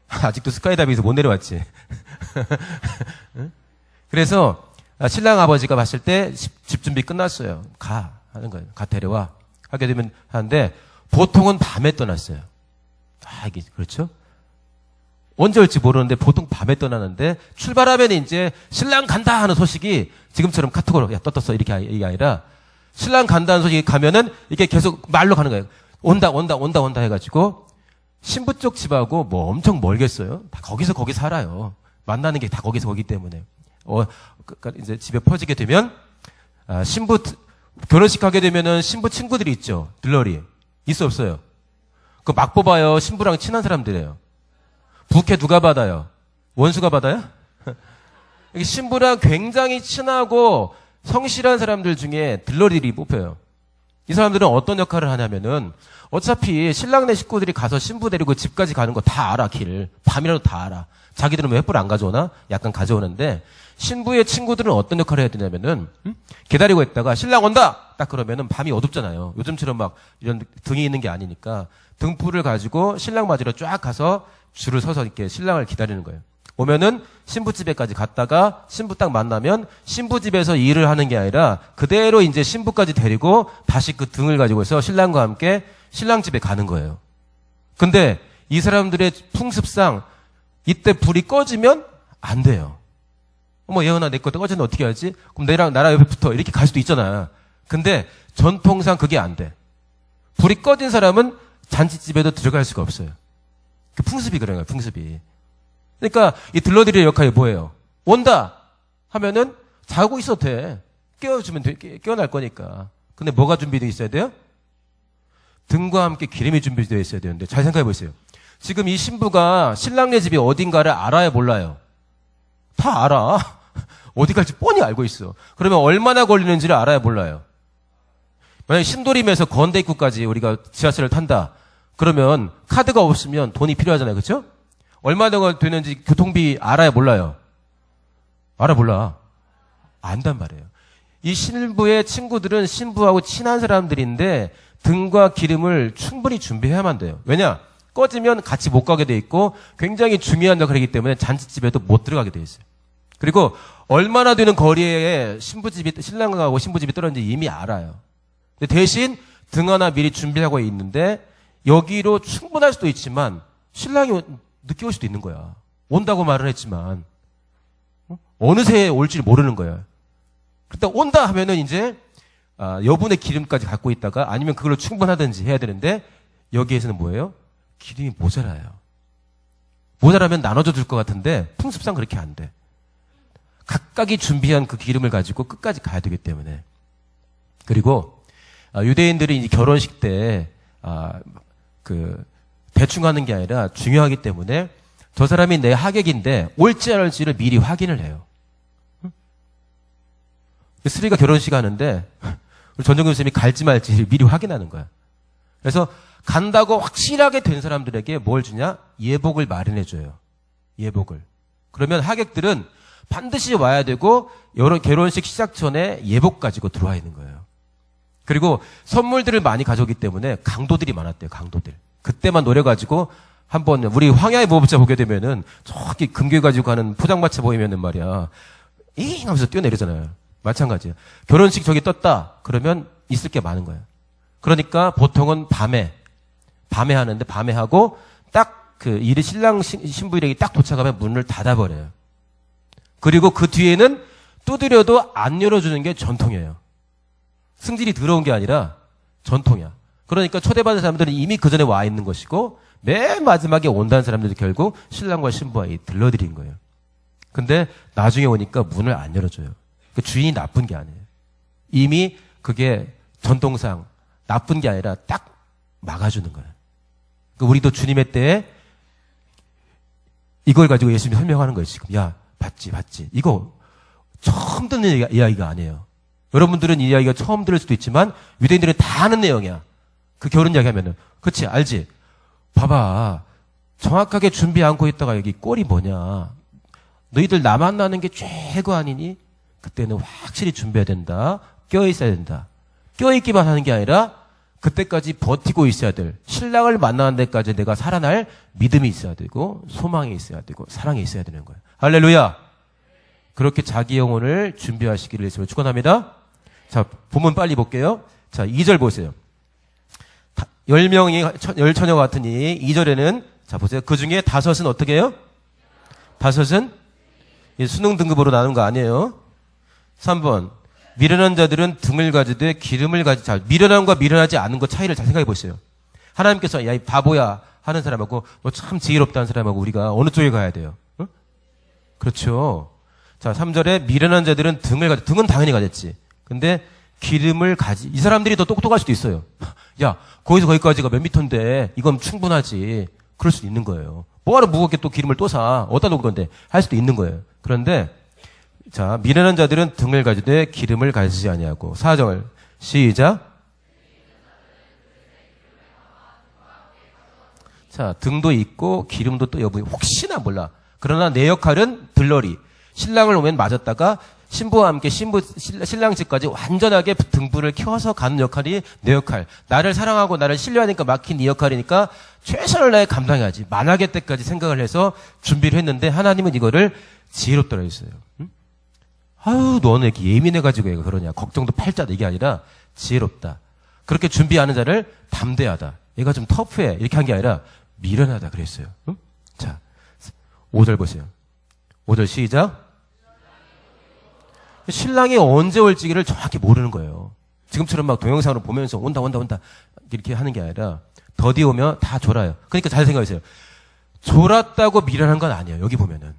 아직도 스카이다이빙에서 못 내려왔지. 그래서 신랑 아버지가 봤을 때 집 준비 끝났어요. 가 하는 거예요. 가 데려와 하게 되면 하는데 보통은 밤에 떠났어요. 이게 그렇죠? 언제 올지 모르는데 보통 밤에 떠나는데 출발하면 이제 신랑 간다 하는 소식이 지금처럼 카톡으로 야 떴어 이게 아니라 신랑 간다는 소식이 가면은 이게 계속 말로 가는 거예요. 온다 해가지고 신부 쪽 집하고 뭐 엄청 멀겠어요? 다 거기서 거기 살아요. 만나는 게 다 거기서 거기 때문에. 이제 집에 퍼지게 되면, 신부, 결혼식 하게 되면은 신부 친구들이 있죠. 들러리. 있어, 없어요? 그 막 뽑아요. 신부랑 친한 사람들이에요. 부케 누가 받아요? 원수가 받아요? 신부랑 굉장히 친하고 성실한 사람들 중에 들러리들이 뽑혀요. 이 사람들은 어떤 역할을 하냐면은 어차피 신랑네 식구들이 가서 신부 데리고 집까지 가는 거 다 알아, 길을. 밤이라도 다 알아. 자기들은 왜 횃불 안 가져오나? 약간 가져오는데 신부의 친구들은 어떤 역할을 해야 되냐면은 기다리고 있다가 신랑 온다! 딱 그러면은 밤이 어둡잖아요. 요즘처럼 막 이런 등이 있는 게 아니니까 등불을 가지고 신랑 맞으러 쫙 가서 줄을 서서 이렇게 신랑을 기다리는 거예요. 오면은 신부 집에까지 갔다가 신부 딱 만나면 신부 집에서 일을 하는 게 아니라 그대로 이제 신부까지 데리고 다시 그 등을 가지고 해서 신랑과 함께 신랑 집에 가는 거예요. 근데 이 사람들의 풍습상 이때 불이 꺼지면 안 돼요. 어머 예은아 내 거 꺼졌는데 어떻게 하지? 그럼 나랑 옆에 붙어 이렇게 갈 수도 있잖아. 근데 전통상 그게 안 돼. 불이 꺼진 사람은 잔치집에도 들어갈 수가 없어요. 그 풍습이 그런 거예요. 풍습이. 그러니까 이 들러리의 역할이 뭐예요? 온다 하면은 자고 있어도 돼. 깨워주면 깨어날 거니까. 근데 뭐가 준비되어 있어야 돼요? 등과 함께 기름이 준비되어 있어야 되는데 잘 생각해 보세요. 지금 이 신부가 신랑네 집이 어딘가를 알아야 몰라요? 다 알아. 어디 갈지 뻔히 알고 있어. 그러면 얼마나 걸리는지를 알아야 몰라요? 만약에 신도림에서 건대 입구까지 우리가 지하철을 탄다. 그러면 카드가 없으면 돈이 필요하잖아요. 그렇죠? 얼마나 되는지 교통비 알아야 몰라요? 몰라. 안단 말이에요. 이 신부의 친구들은 신부하고 친한 사람들인데 등과 기름을 충분히 준비해야만 돼요. 왜냐? 꺼지면 같이 못 가게 돼 있고 굉장히 중요한 역할이기 때문에 잔치집에도 못 들어가게 돼 있어요. 그리고 얼마나 되는 거리에 신랑하고 신부집이 떨어졌는지 이미 알아요. 근데 대신 등 하나 미리 준비하고 있는데 여기로 충분할 수도 있지만 신랑이 늦게 올 수도 있는 거야. 온다고 말을 했지만 어느 새에 올지 모르는 거야. 그때 온다 하면은 이제 여분의 기름까지 갖고 있다가 아니면 그걸로 충분하든지 해야 되는데 여기에서는 뭐예요? 기름이 모자라요. 모자라면 나눠줘 줄 것 같은데 풍습상 그렇게 안 돼. 각각이 준비한 그 기름을 가지고 끝까지 가야 되기 때문에. 그리고 유대인들이 이제 결혼식 때 대충 하는 게 아니라 중요하기 때문에 저 사람이 내 하객인데 올지 안 올지를 미리 확인을 해요. 스리가 결혼식 하는데 우리 전정근 선생님이 갈지 말지 미리 확인하는 거야. 그래서 간다고 확실하게 된 사람들에게 뭘 주냐? 예복을 마련해줘요. 예복을. 그러면 하객들은 반드시 와야 되고 여러 결혼식 시작 전에 예복 가지고 들어와 있는 거예요. 그리고 선물들을 많이 가져오기 때문에 강도들이 많았대요. 강도들. 그때만 노려가지고 한번 우리 황야의 무법자 보게 되면은 저기 금괴 가지고 가는 포장마차 보이면은 말이야 이 하면서 뛰어내리잖아요. 마찬가지예요. 결혼식 저기 떴다 그러면 있을 게 많은 거예요. 그러니까 보통은 밤에 하는데 밤에 하고 딱 그 이리 신랑 신부 일행이 딱 도착하면 문을 닫아버려요. 그리고 그 뒤에는 두드려도 안 열어주는 게 전통이에요. 승질이 더러운 게 아니라 전통이야. 그러니까 초대받은 사람들은 이미 그 전에 와 있는 것이고 맨 마지막에 온다는 사람들도 결국 신랑과 신부가 들러드린 거예요. 근데 나중에 오니까 문을 안 열어줘요. 그 주인이 나쁜 게 아니에요. 이미 그게 전통상 나쁜 게 아니라 딱 막아주는 거예요. 그러니까 우리도 주님의 때에 이걸 가지고 예수님이 설명하는 거예요. 지금 야 봤지. 이거 처음 듣는 이야기가 아니에요. 여러분들은 이 이야기가 처음 들을 수도 있지만 유대인들은 다 아는 내용이야. 그 결혼 이야기 하면은. 그치 알지? 봐봐. 정확하게 준비 않고 있다가 여기 꼴이 뭐냐. 너희들 나 만나는 게 최고 아니니? 그때는 확실히 준비해야 된다. 껴있어야 된다. 껴있기만 하는 게 아니라 그때까지 버티고 있어야 될 신랑을 만나는 데까지 내가 살아날 믿음이 있어야 되고 소망이 있어야 되고 사랑이 있어야 되는 거예요. 할렐루야. 그렇게 자기 영혼을 준비하시기를 예수님을 축원합니다. 자, 본문 빨리 볼게요. 자, 2절 보세요. 10명이 열처녀 같으니 2절에는 자 보세요. 그 중에 5은 어떻게 해요? 5은 수능 등급으로 나눈 거 아니에요. 3번 미련한 자들은 등을 가지되 기름을 가지지. 자, 미련함과 미련하지 않은 것 차이를 잘 생각해 보세요. 하나님께서 야 이 바보야 하는 사람하고 너 참 지혜롭다는 사람하고 우리가 어느 쪽에 가야 돼요? 응? 그렇죠. 자, 3절에 미련한 자들은 등은 당연히 가졌지. 근데 기름을 이 사람들이 더 똑똑할 수도 있어요. 야, 거기서 거기까지가 몇 미터인데 이건 충분하지. 그럴 수도 있는 거예요. 뭐하러 무겁게 또 기름을 또 사. 어디다 놓을 건데. 할 수도 있는 거예요. 그런데 자, 미련한 자들은 등을 가지되 기름을 가지지 아니하고. 4절 시작. 자, 등도 있고 기름도 또 여부 혹시나 몰라. 그러나 내 역할은 들러리. 신랑을 오면 맞았다가 신부와 함께 신랑 집까지 완전하게 등불을 켜서 가는 역할이 내 역할. 나를 사랑하고 나를 신뢰하니까 맡긴 이 역할이니까 최선을 다해 감당해야지. 만약에 때까지 생각을 해서 준비를 했는데 하나님은 이거를 지혜롭더라 했어요. 응? 아유, 너는 이렇게 예민해가지고 얘가 그러냐. 걱정도 팔자다. 이게 아니라 지혜롭다. 그렇게 준비하는 자를 담대하다. 얘가 좀 터프해. 이렇게 한 게 아니라 미련하다 그랬어요. 응? 자, 5절 보세요. 5절 시작. 신랑이 언제 올지를 정확히 모르는 거예요. 지금처럼 막 동영상으로 보면서 온다 이렇게 하는 게 아니라 더디 오면 다 졸아요. 그러니까 잘 생각하세요. 졸았다고 미련한 건 아니에요. 여기 보면은.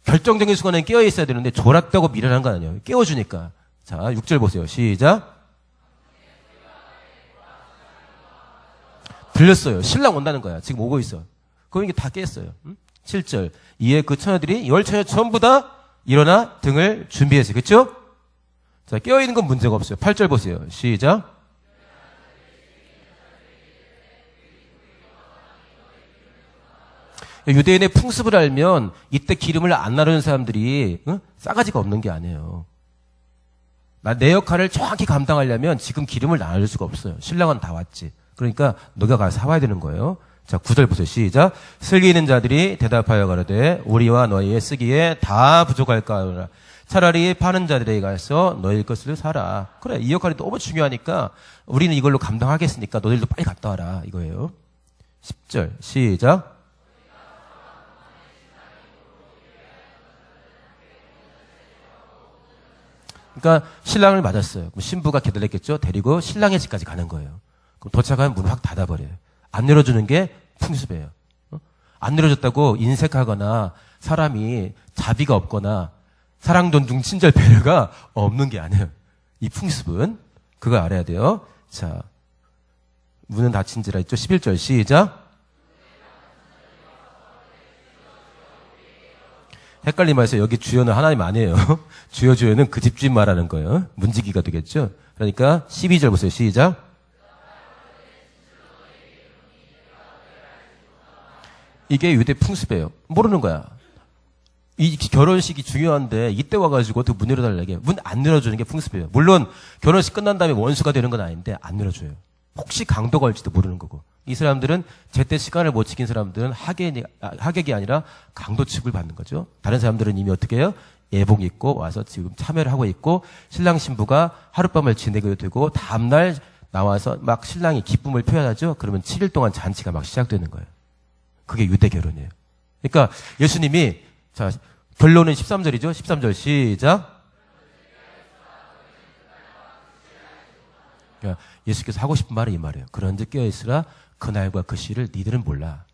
결정적인 순간에 깨어 있어야 되는데 졸았다고 미련한 건 아니에요. 깨워주니까. 자, 6절 보세요. 시작. 들렸어요. 신랑 온다는 거야. 지금 오고 있어. 그럼 이게 다 깼어요. 7절. 이에 그 처녀들이 10처녀 전부 다 일어나 등을 준비했어요. 그렇죠? 자, 깨어있는 건 문제가 없어요. 8절 보세요. 시작. 유대인의 풍습을 알면 이때 기름을 안 나르는 사람들이 싸가지가 없는 게 아니에요. 내 역할을 정확히 감당하려면 지금 기름을 나눌 수가 없어요. 신랑은 다 왔지. 그러니까 너가 가서 사와야 되는 거예요. 자, 9절 보세요. 시작. 슬기 있는 자들이 대답하여 가로되 우리와 너희의 쓰기에 다 부족할까. 차라리 파는 자들에게 가서 너희 것을 사라. 그래, 이 역할이 너무 중요하니까 우리는 이걸로 감당하겠으니까 너희들도 빨리 갔다 와라. 이거예요. 10절 시작. 그러니까 신랑을 맞았어요. 그럼 신부가 기다렸겠죠. 데리고 신랑의 집까지 가는 거예요. 그럼 도착하면 문을 확 닫아버려요. 안 열어주는 게 풍습이에요. 안 열어줬다고 인색하거나 사람이 자비가 없거나 사랑, 존중, 친절, 배려가 없는 게 아니에요. 이 풍습은 그거 알아야 돼요. 자, 문은 닫힌지라 있죠. 11절 시작. 헷갈리지 마세요. 여기 주여는 하나님 아니에요. 주여는 그 집주인 말하는 거예요. 문지기가 되겠죠. 그러니까 12절 보세요. 시작. 이게 유대 풍습이에요. 모르는 거야. 이 결혼식이 중요한데 이때 와가지고 어떻게 문 열어달라게 문 안 열어주는 게 풍습이에요. 물론 결혼식 끝난 다음에 원수가 되는 건 아닌데 안 열어줘요. 혹시 강도 걸지도 모르는 거고. 이 사람들은 제때 시간을 못 지킨 사람들은 하객이 아니라 강도 취급을 받는 거죠. 다른 사람들은 이미 어떻게 해요? 예복 입고 와서 지금 참여를 하고 있고 신랑 신부가 하룻밤을 지내게 되고 다음날 나와서 막 신랑이 기쁨을 표현하죠. 그러면 7일 동안 잔치가 막 시작되는 거예요. 그게 유대 결혼이에요. 그러니까 예수님이 자 결론은 13절이죠. 13절 시작. 그러니까 예수께서 하고 싶은 말은 이 말이에요. 그런즉 깨어있으라 그날과 그 시를 니들은 몰라.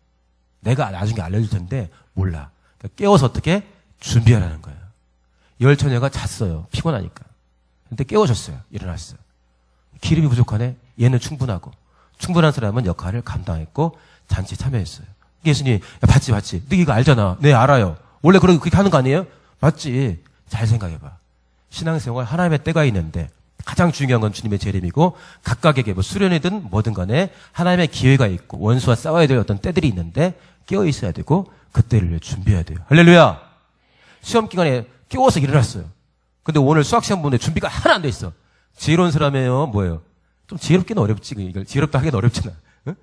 내가 나중에 알려줄 텐데 몰라. 그러니까 깨워서 어떻게? 준비하라는 거예요. 열 처녀가 잤어요. 피곤하니까. 근데 깨워줬어요. 일어났어요. 기름이 부족하네. 얘는 충분하고. 충분한 사람은 역할을 감당했고 잔치에 참여했어요. 예수님, 야, 봤지? 너 이거 알잖아. 네, 알아요. 원래 그렇게 하는 거 아니에요? 맞지? 잘 생각해봐. 신앙생활 하나님의 때가 있는데 가장 중요한 건 주님의 재림이고 각각에게 뭐 수련이든 뭐든 간에 하나님의 기회가 있고 원수와 싸워야 될 어떤 때들이 있는데 깨어 있어야 되고 그때를 위해 준비해야 돼요. 할렐루야. 시험 기간에 깨워서 일어났어요. 근데 오늘 수학 시험 보는데 준비가 하나 안 돼 있어. 지혜로운 사람이에요. 뭐예요? 좀 지혜롭기는 어렵지. 이걸 지혜롭다 하기는 어렵잖아. 응?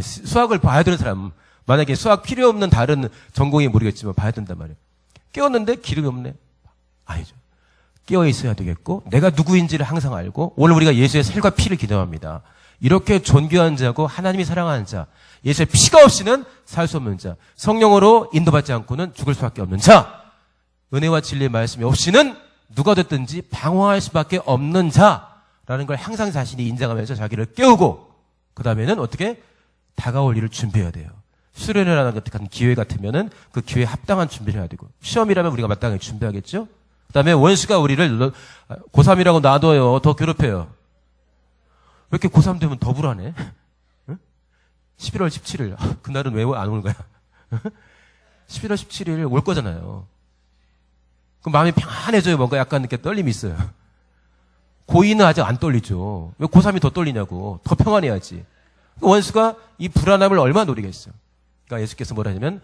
수학을 봐야 되는 사람. 만약에 수학 필요 없는 다른 전공이 모르겠지만 봐야 된단 말이에요. 깨웠는데 기름이 없네. 아니죠. 깨어 있어야 되겠고 내가 누구인지를 항상 알고 오늘 우리가 예수의 살과 피를 기념합니다. 이렇게 존귀한 자고 하나님이 사랑하는 자, 예수의 피가 없이는 살 수 없는 자, 성령으로 인도받지 않고는 죽을 수밖에 없는 자, 은혜와 진리의 말씀이 없이는 누가 됐든지 방황할 수밖에 없는 자라는 걸 항상 자신이 인정하면서 자기를 깨우고 그 다음에는 어떻게 다가올 일을 준비해야 돼요. 수련회라는 같은 기회 같으면은 그 기회에 합당한 준비를 해야 되고 시험이라면 우리가 마땅하게 준비하겠죠. 그 다음에 원수가 우리를 고3이라고 놔둬요. 더 괴롭혀요. 왜 이렇게 고3 되면 더 불안해? 응? 11월 17일 그날은 왜 안 오는 거야? 11월 17일 올 거잖아요. 그럼 마음이 평안해져요. 뭔가 약간 이렇게 떨림이 있어요. 고2는 아직 안 떨리죠. 왜 고3이 더 떨리냐고. 더 평안해야지. 원수가 이 불안함을 얼마나 노리겠어요. 그러니까 예수께서 뭐라 하냐면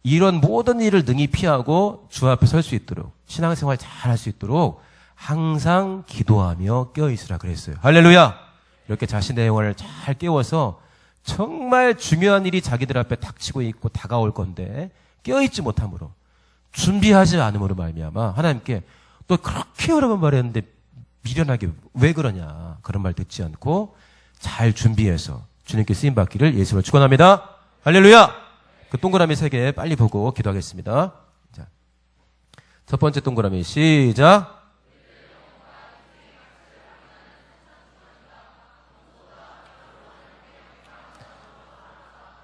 이런 모든 일을 능히 피하고 주 앞에 설 수 있도록 신앙생활 잘 할 수 있도록 항상 기도하며 깨어있으라 그랬어요. 할렐루야. 이렇게 자신의 영혼을 잘 깨워서 정말 중요한 일이 자기들 앞에 닥치고 있고 다가올 건데 깨어있지 못함으로 준비하지 않음으로 말미암아 하나님께 또 그렇게 여러 번 말했는데 미련하게 왜 그러냐 그런 말 듣지 않고 잘 준비해서 주님께 쓰임받기를 예수로 축원합니다. 할렐루야. 그 동그라미 3개 빨리 보고 기도하겠습니다. 자, 첫 번째 동그라미 시작.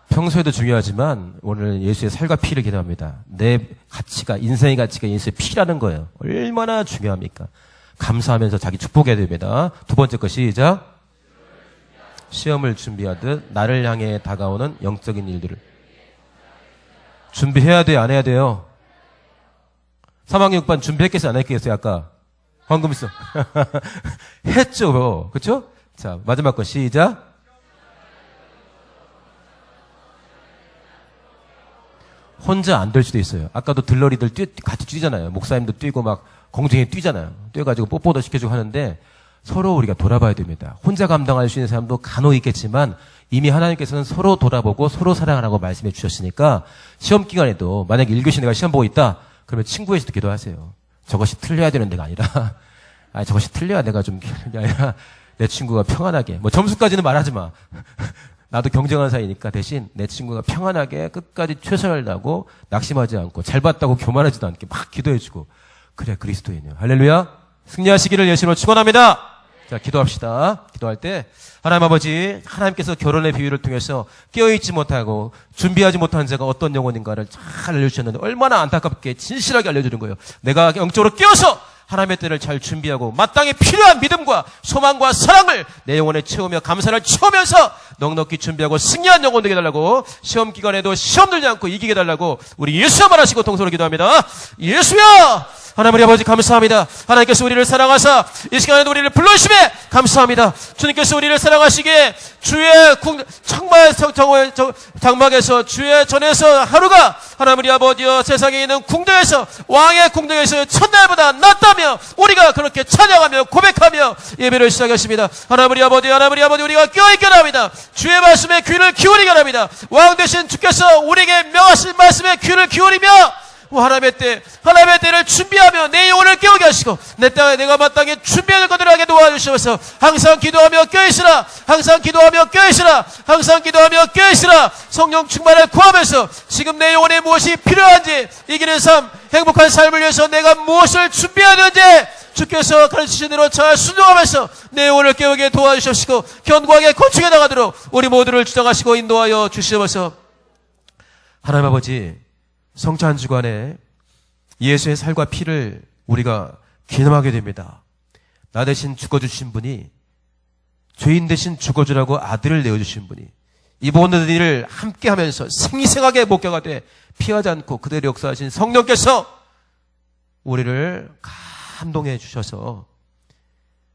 평소에도 중요하지만 오늘 예수의 살과 피를 기도합니다. 내 가치가 인생의 가치가 예수의 피라는 거예요. 얼마나 중요합니까? 감사하면서 자기 축복해야 됩니다. 두 번째 거 시작. 시험을 준비하듯 나를 향해 다가오는 영적인 일들을 준비해야 돼요? 안 해야 돼요? 3학년 6반 준비했겠어요? 안 했겠어요? 아까 황금성 했죠. 그렇죠? 자, 마지막 거 시작. 혼자 안 될 수도 있어요. 아까도 들러리들 같이 뛰잖아요. 목사님도 뛰고 막 공중에 뛰잖아요. 뛰어가지고 뽀뽀도 시켜주고 하는데 서로 우리가 돌아봐야 됩니다. 혼자 감당할 수 있는 사람도 간혹 있겠지만 이미 하나님께서는 서로 돌아보고 서로 사랑하라고 말씀해 주셨으니까 시험 기간에도 만약에 1교시 내가 시험 보고 있다 그러면 친구에서도 기도하세요. 저것이 틀려야 되는 데가 아니라 저것이 틀려야 내가 좀 게 아니라 내 친구가 평안하게 뭐 점수까지는 말하지 마. 나도 경쟁하는 사이니까 대신 내 친구가 평안하게 끝까지 최선을 다하고 낙심하지 않고 잘 봤다고 교만하지도 않게 막 기도해주고 그래 그리스도인이에요. 할렐루야. 승리하시기를 예수로 축원합니다. 자, 기도합시다. 기도할 때 하나님 아버지, 하나님께서 결혼의 비유를 통해서 깨어있지 못하고 준비하지 못한 자가 어떤 영혼인가를 잘 알려주셨는데 얼마나 안타깝게 진실하게 알려주는 거예요. 내가 영적으로 깨어서 하나님의 때를 잘 준비하고 마땅히 필요한 믿음과 소망과 사랑을 내 영혼에 채우며 감사를 채우면서 넉넉히 준비하고 승리한 영혼 되게 달라고, 시험 기간에도 시험 들지 않고 이기게 달라고 우리 예수여 말하시고 동서로 기도합니다. 예수여! 하나님 우리 아버지 감사합니다. 하나님께서 우리를 사랑하사 이 시간에도 우리를 불러주심에 감사합니다. 주님께서 우리를 사랑하시기에 주의 장막에서 주의 전에서 하루가 하나님 우리 아버지여 세상에 있는 궁정에서 왕의 궁정에서 첫날보다 낫다며 우리가 그렇게 찬양하며 고백하며 예배를 시작했습니다. 하나님 우리 아버지 우리가 껴있게 합니다. 주의 말씀에 귀를 기울이게 합니다. 왕 되신 주께서 우리에게 명하신 말씀에 귀를 기울이며 하나님의 때를 준비하며 내 영혼을 깨우게 하시고 내 땅에 내가 마땅히 준비해야 될 것들을 하게 도와주시면서 항상 기도하며 껴있으라, 항상 기도하며 껴있으라, 항상 기도하며 껴있으라. 성령 충만을 구하면서 지금 내 영혼에 무엇이 필요한지, 이기는 삶, 행복한 삶을 위해서 내가 무엇을 준비해야 되는지 주께서 가르치신 대로 잘 순종하면서 내 영혼을 깨우게 도와주시옵시고 견고하게 건축해 나가도록 우리 모두를 주장하시고 인도하여 주시옵소서. 하나님 아버지, 성찬 주간에 예수의 살과 피를 우리가 기념하게 됩니다. 나 대신 죽어주신 분이, 죄인 대신 죽어주라고 아들을 내어주신 분이 이 모든 일을 함께하면서 생생하게 목격하 되 피하지 않고 그대로 역사하신 성령께서 우리를 감동해 주셔서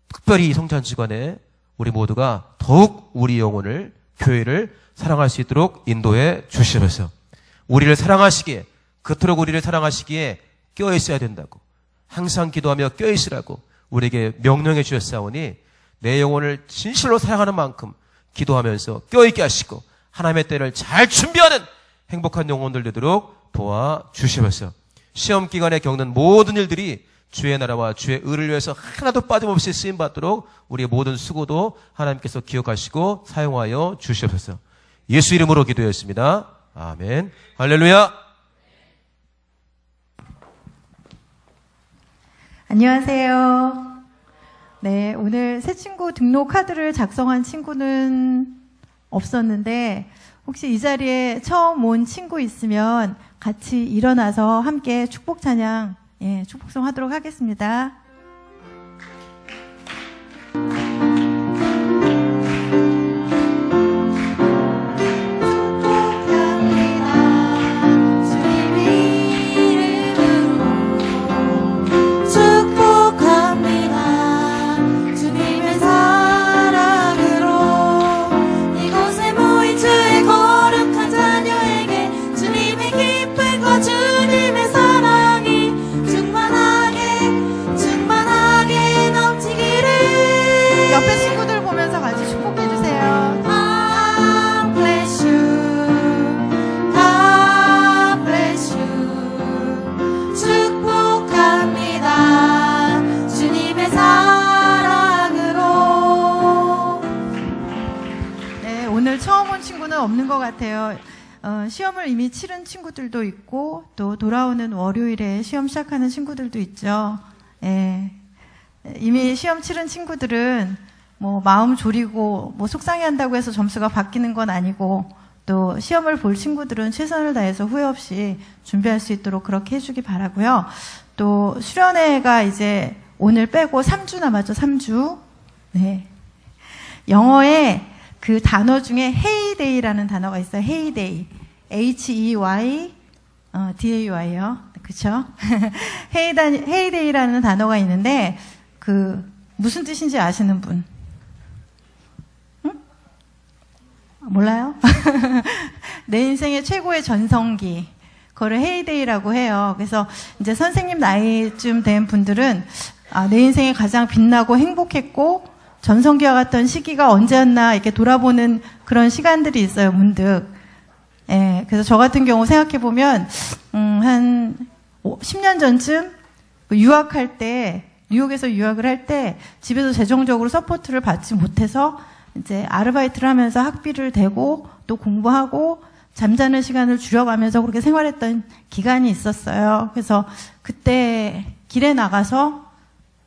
특별히 이 성찬 주간에 우리 모두가 더욱 우리 영혼을, 교회를 사랑할 수 있도록 인도해 주시면서 우리를 사랑하시기에, 그토록 우리를 사랑하시기에 껴있어야 된다고, 항상 기도하며 껴있으라고 우리에게 명령해 주셨사오니 내 영혼을 진실로 사랑하는 만큼 기도하면서 껴있게 하시고 하나님의 때를 잘 준비하는 행복한 영혼들 되도록 도와주시면서 시험 기간에 겪는 모든 일들이 주의 나라와 주의 의를 위해서 하나도 빠짐없이 쓰임받도록 우리의 모든 수고도 하나님께서 기억하시고 사용하여 주시옵소서. 예수 이름으로 기도했습니다. 아멘. 할렐루야. 안녕하세요. 네, 오늘 새 친구 등록 카드를 작성한 친구는 없었는데 혹시 이 자리에 처음 온 친구 있으면 같이 일어나서 함께 축복 찬양, 축복송 하도록 하겠습니다. 없는 것 같아요. 시험을 이미 치른 친구들도 있고 또 돌아오는 월요일에 시험 시작하는 친구들도 있죠. 이미 시험 치른 친구들은 뭐 마음 졸이고 뭐 속상해한다고 해서 점수가 바뀌는 건 아니고, 또 시험을 볼 친구들은 최선을 다해서 후회 없이 준비할 수 있도록 그렇게 해주기 바라고요. 또 수련회가 이제 오늘 빼고 3주 남았죠. 3주. 네. 영어에 그 단어 중에 헤이데이라는 단어가 있어요. 헤이데이. H-E-Y, D-A-Y요. 그쵸? 헤이데이라는 단어가 있는데, 무슨 뜻인지 아시는 분? 응? 몰라요? 내 인생의 최고의 전성기. 그거를 헤이데이라고 해요. 그래서 이제 선생님 나이쯤 된 분들은, 내 인생에 가장 빛나고 행복했고, 전성기와 같던 시기가 언제였나 이렇게 돌아보는 그런 시간들이 있어요, 문득. 그래서 저 같은 경우 생각해보면, 한 10년 전쯤 유학할 때, 뉴욕에서 유학을 할 때 집에서 재정적으로 서포트를 받지 못해서 이제 아르바이트를 하면서 학비를 대고 또 공부하고 잠자는 시간을 줄여가면서 그렇게 생활했던 기간이 있었어요. 그래서 그때 길에 나가서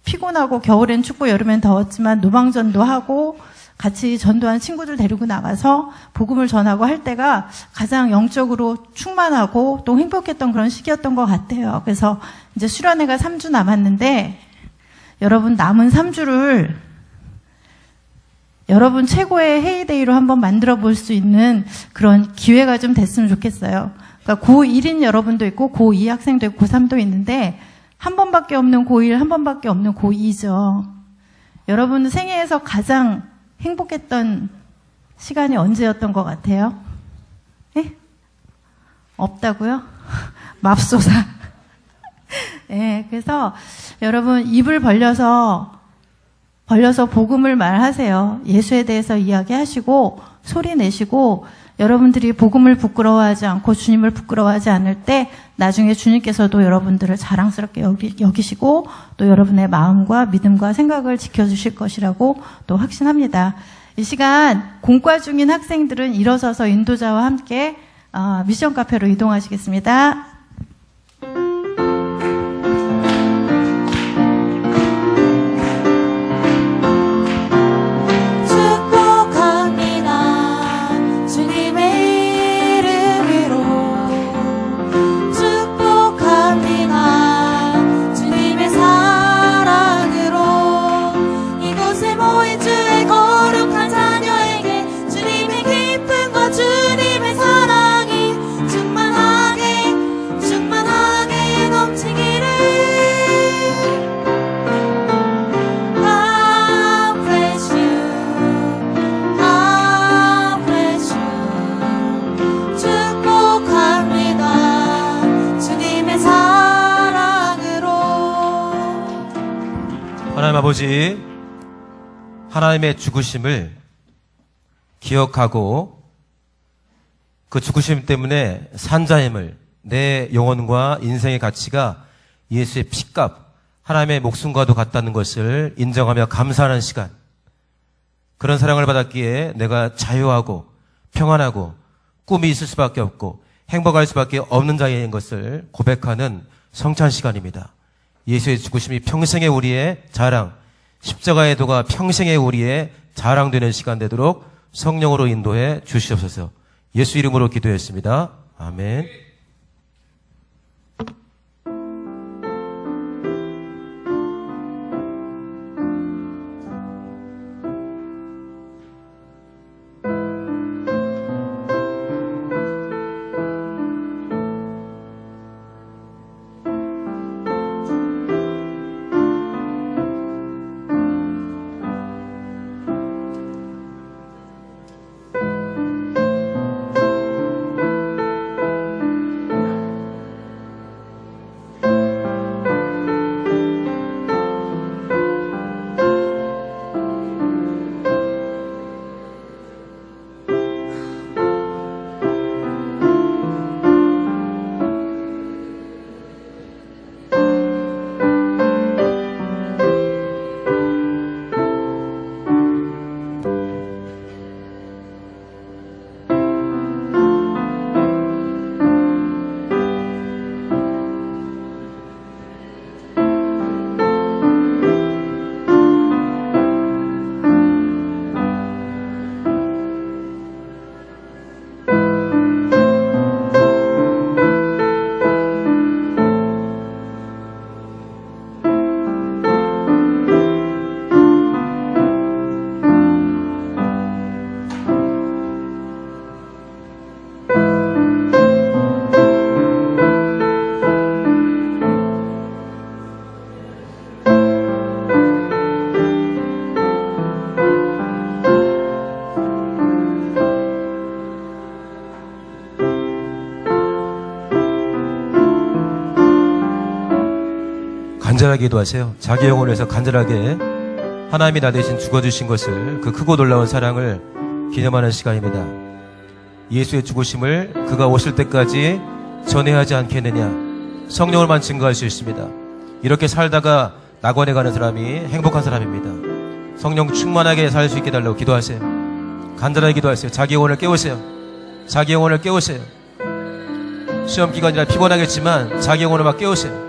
피곤하고 겨울엔 춥고 여름엔 더웠지만 노방전도 하고 같이 전도한 친구들 데리고 나가서 복음을 전하고 할 때가 가장 영적으로 충만하고 또 행복했던 그런 시기였던 것 같아요. 그래서 이제 수련회가 3주 남았는데 여러분 남은 3주를 여러분 최고의 헤이데이로 한번 만들어 볼 수 있는 그런 기회가 좀 됐으면 좋겠어요. 그러니까 고1인 여러분도 있고 고2 학생도 있고 고3도 있는데 한 번밖에 없는 고1, 한 번밖에 없는 고2죠. 여러분 생애에서 가장 행복했던 시간이 언제였던 것 같아요? 예? 없다고요? 맙소사. 예, 그래서 여러분 입을 벌려서 복음을 말하세요. 예수에 대해서 이야기하시고 소리 내시고 여러분들이 복음을 부끄러워하지 않고 주님을 부끄러워하지 않을 때 나중에 주님께서도 여러분들을 자랑스럽게 여기시고 또 여러분의 마음과 믿음과 생각을 지켜주실 것이라고 또 확신합니다. 이 시간 공과 중인 학생들은 일어서서 인도자와 함께 미션 카페로 이동하시겠습니다. 하나님 아버지, 하나님의 죽으심을 기억하고 그 죽으심 때문에 산 자임을, 내 영혼과 인생의 가치가 예수의 피값, 하나님의 목숨과도 같다는 것을 인정하며 감사하는 시간, 그런 사랑을 받았기에 내가 자유하고 평안하고 꿈이 있을 수밖에 없고 행복할 수밖에 없는 자인 것을 고백하는 성찬 시간입니다. 예수의 죽으심이 평생의 우리의 자랑, 십자가의 도가 평생의 우리의 자랑되는 시간 되도록 성령으로 인도해 주시옵소서. 예수 이름으로 기도했습니다. 아멘. 간절하게 기도하세요. 자기 영혼을 위해서 간절하게 하나님이 나 대신 죽어주신 것을, 그 크고 놀라운 사랑을 기념하는 시간입니다. 예수의 죽으심을 그가 오실 때까지 전해야 하지 않겠느냐. 성령을만 증거할 수 있습니다. 이렇게 살다가 낙원에 가는 사람이 행복한 사람입니다. 성령 충만하게 살 수 있게 달라고 기도하세요. 간절하게 기도하세요. 자기 영혼을 깨우세요. 자기 영혼을 깨우세요. 시험 기간이라 피곤하겠지만 자기 영혼을 막 깨우세요.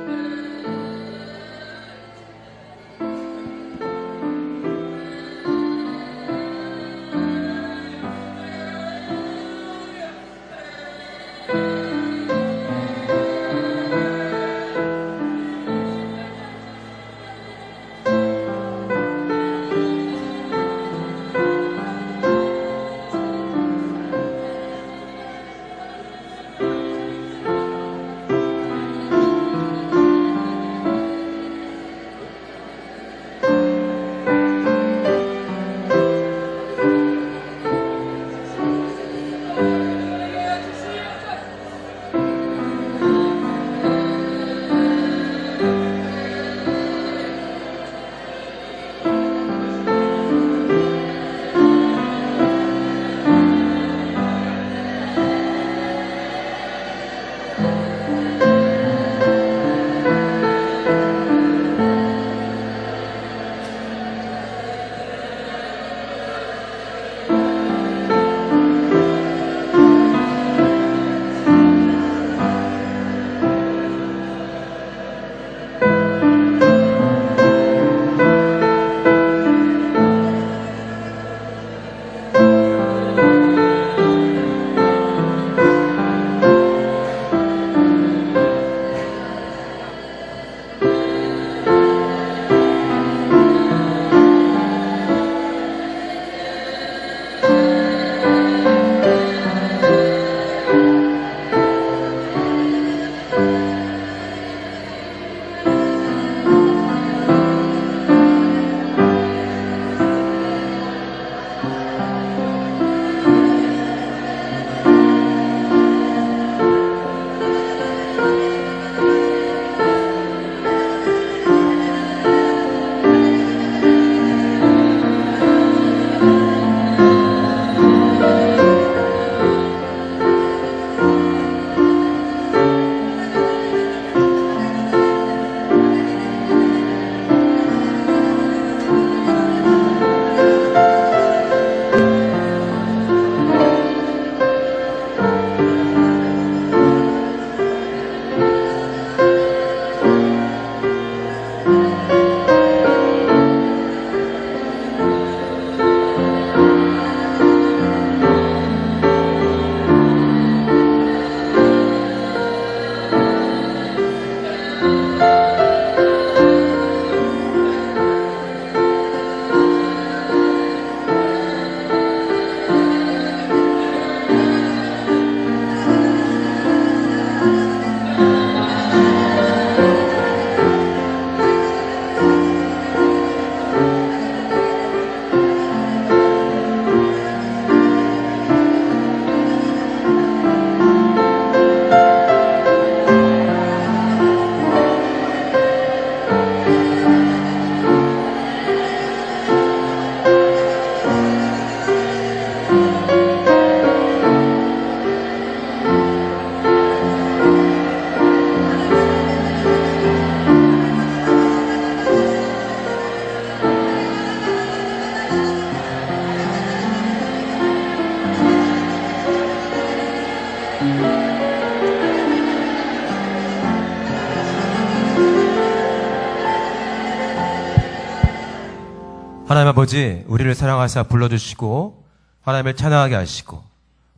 하나님 아버지, 우리를 사랑하사 불러주시고 하나님을 찬양하게 하시고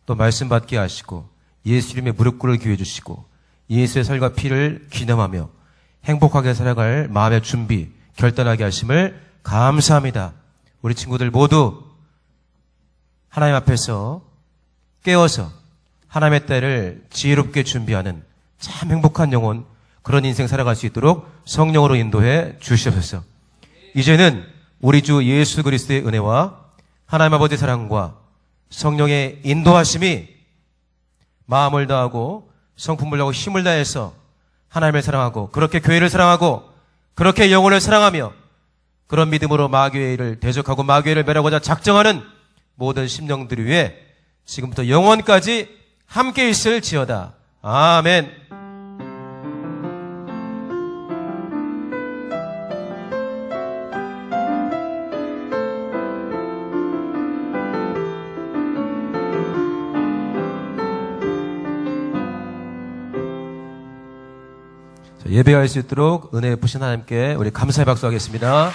또 말씀 받게 하시고 예수 이름의 무릎 꿇을 기회 주시고 예수의 살과 피를 기념하며 행복하게 살아갈 마음의 준비, 결단하게 하심을 감사합니다. 우리 친구들 모두 하나님 앞에서 깨어서 하나님의 때를 지혜롭게 준비하는 참 행복한 영혼, 그런 인생 살아갈 수 있도록 성령으로 인도해 주시옵소서. 이제는 우리 주 예수 그리스도의 은혜와 하나님 아버지 사랑과 성령의 인도하심이 마음을 다하고 성품을 다하고 힘을 다해서 하나님을 사랑하고 그렇게 교회를 사랑하고 그렇게 영혼을 사랑하며 그런 믿음으로 마교회를 대적하고 마교회를 멸하고자 작정하는 모든 심령들 위해 지금부터 영원까지 함께 있을지어다. 아멘. 예배할 수 있도록 은혜 부신 하나님께 우리 감사의 박수 하겠습니다.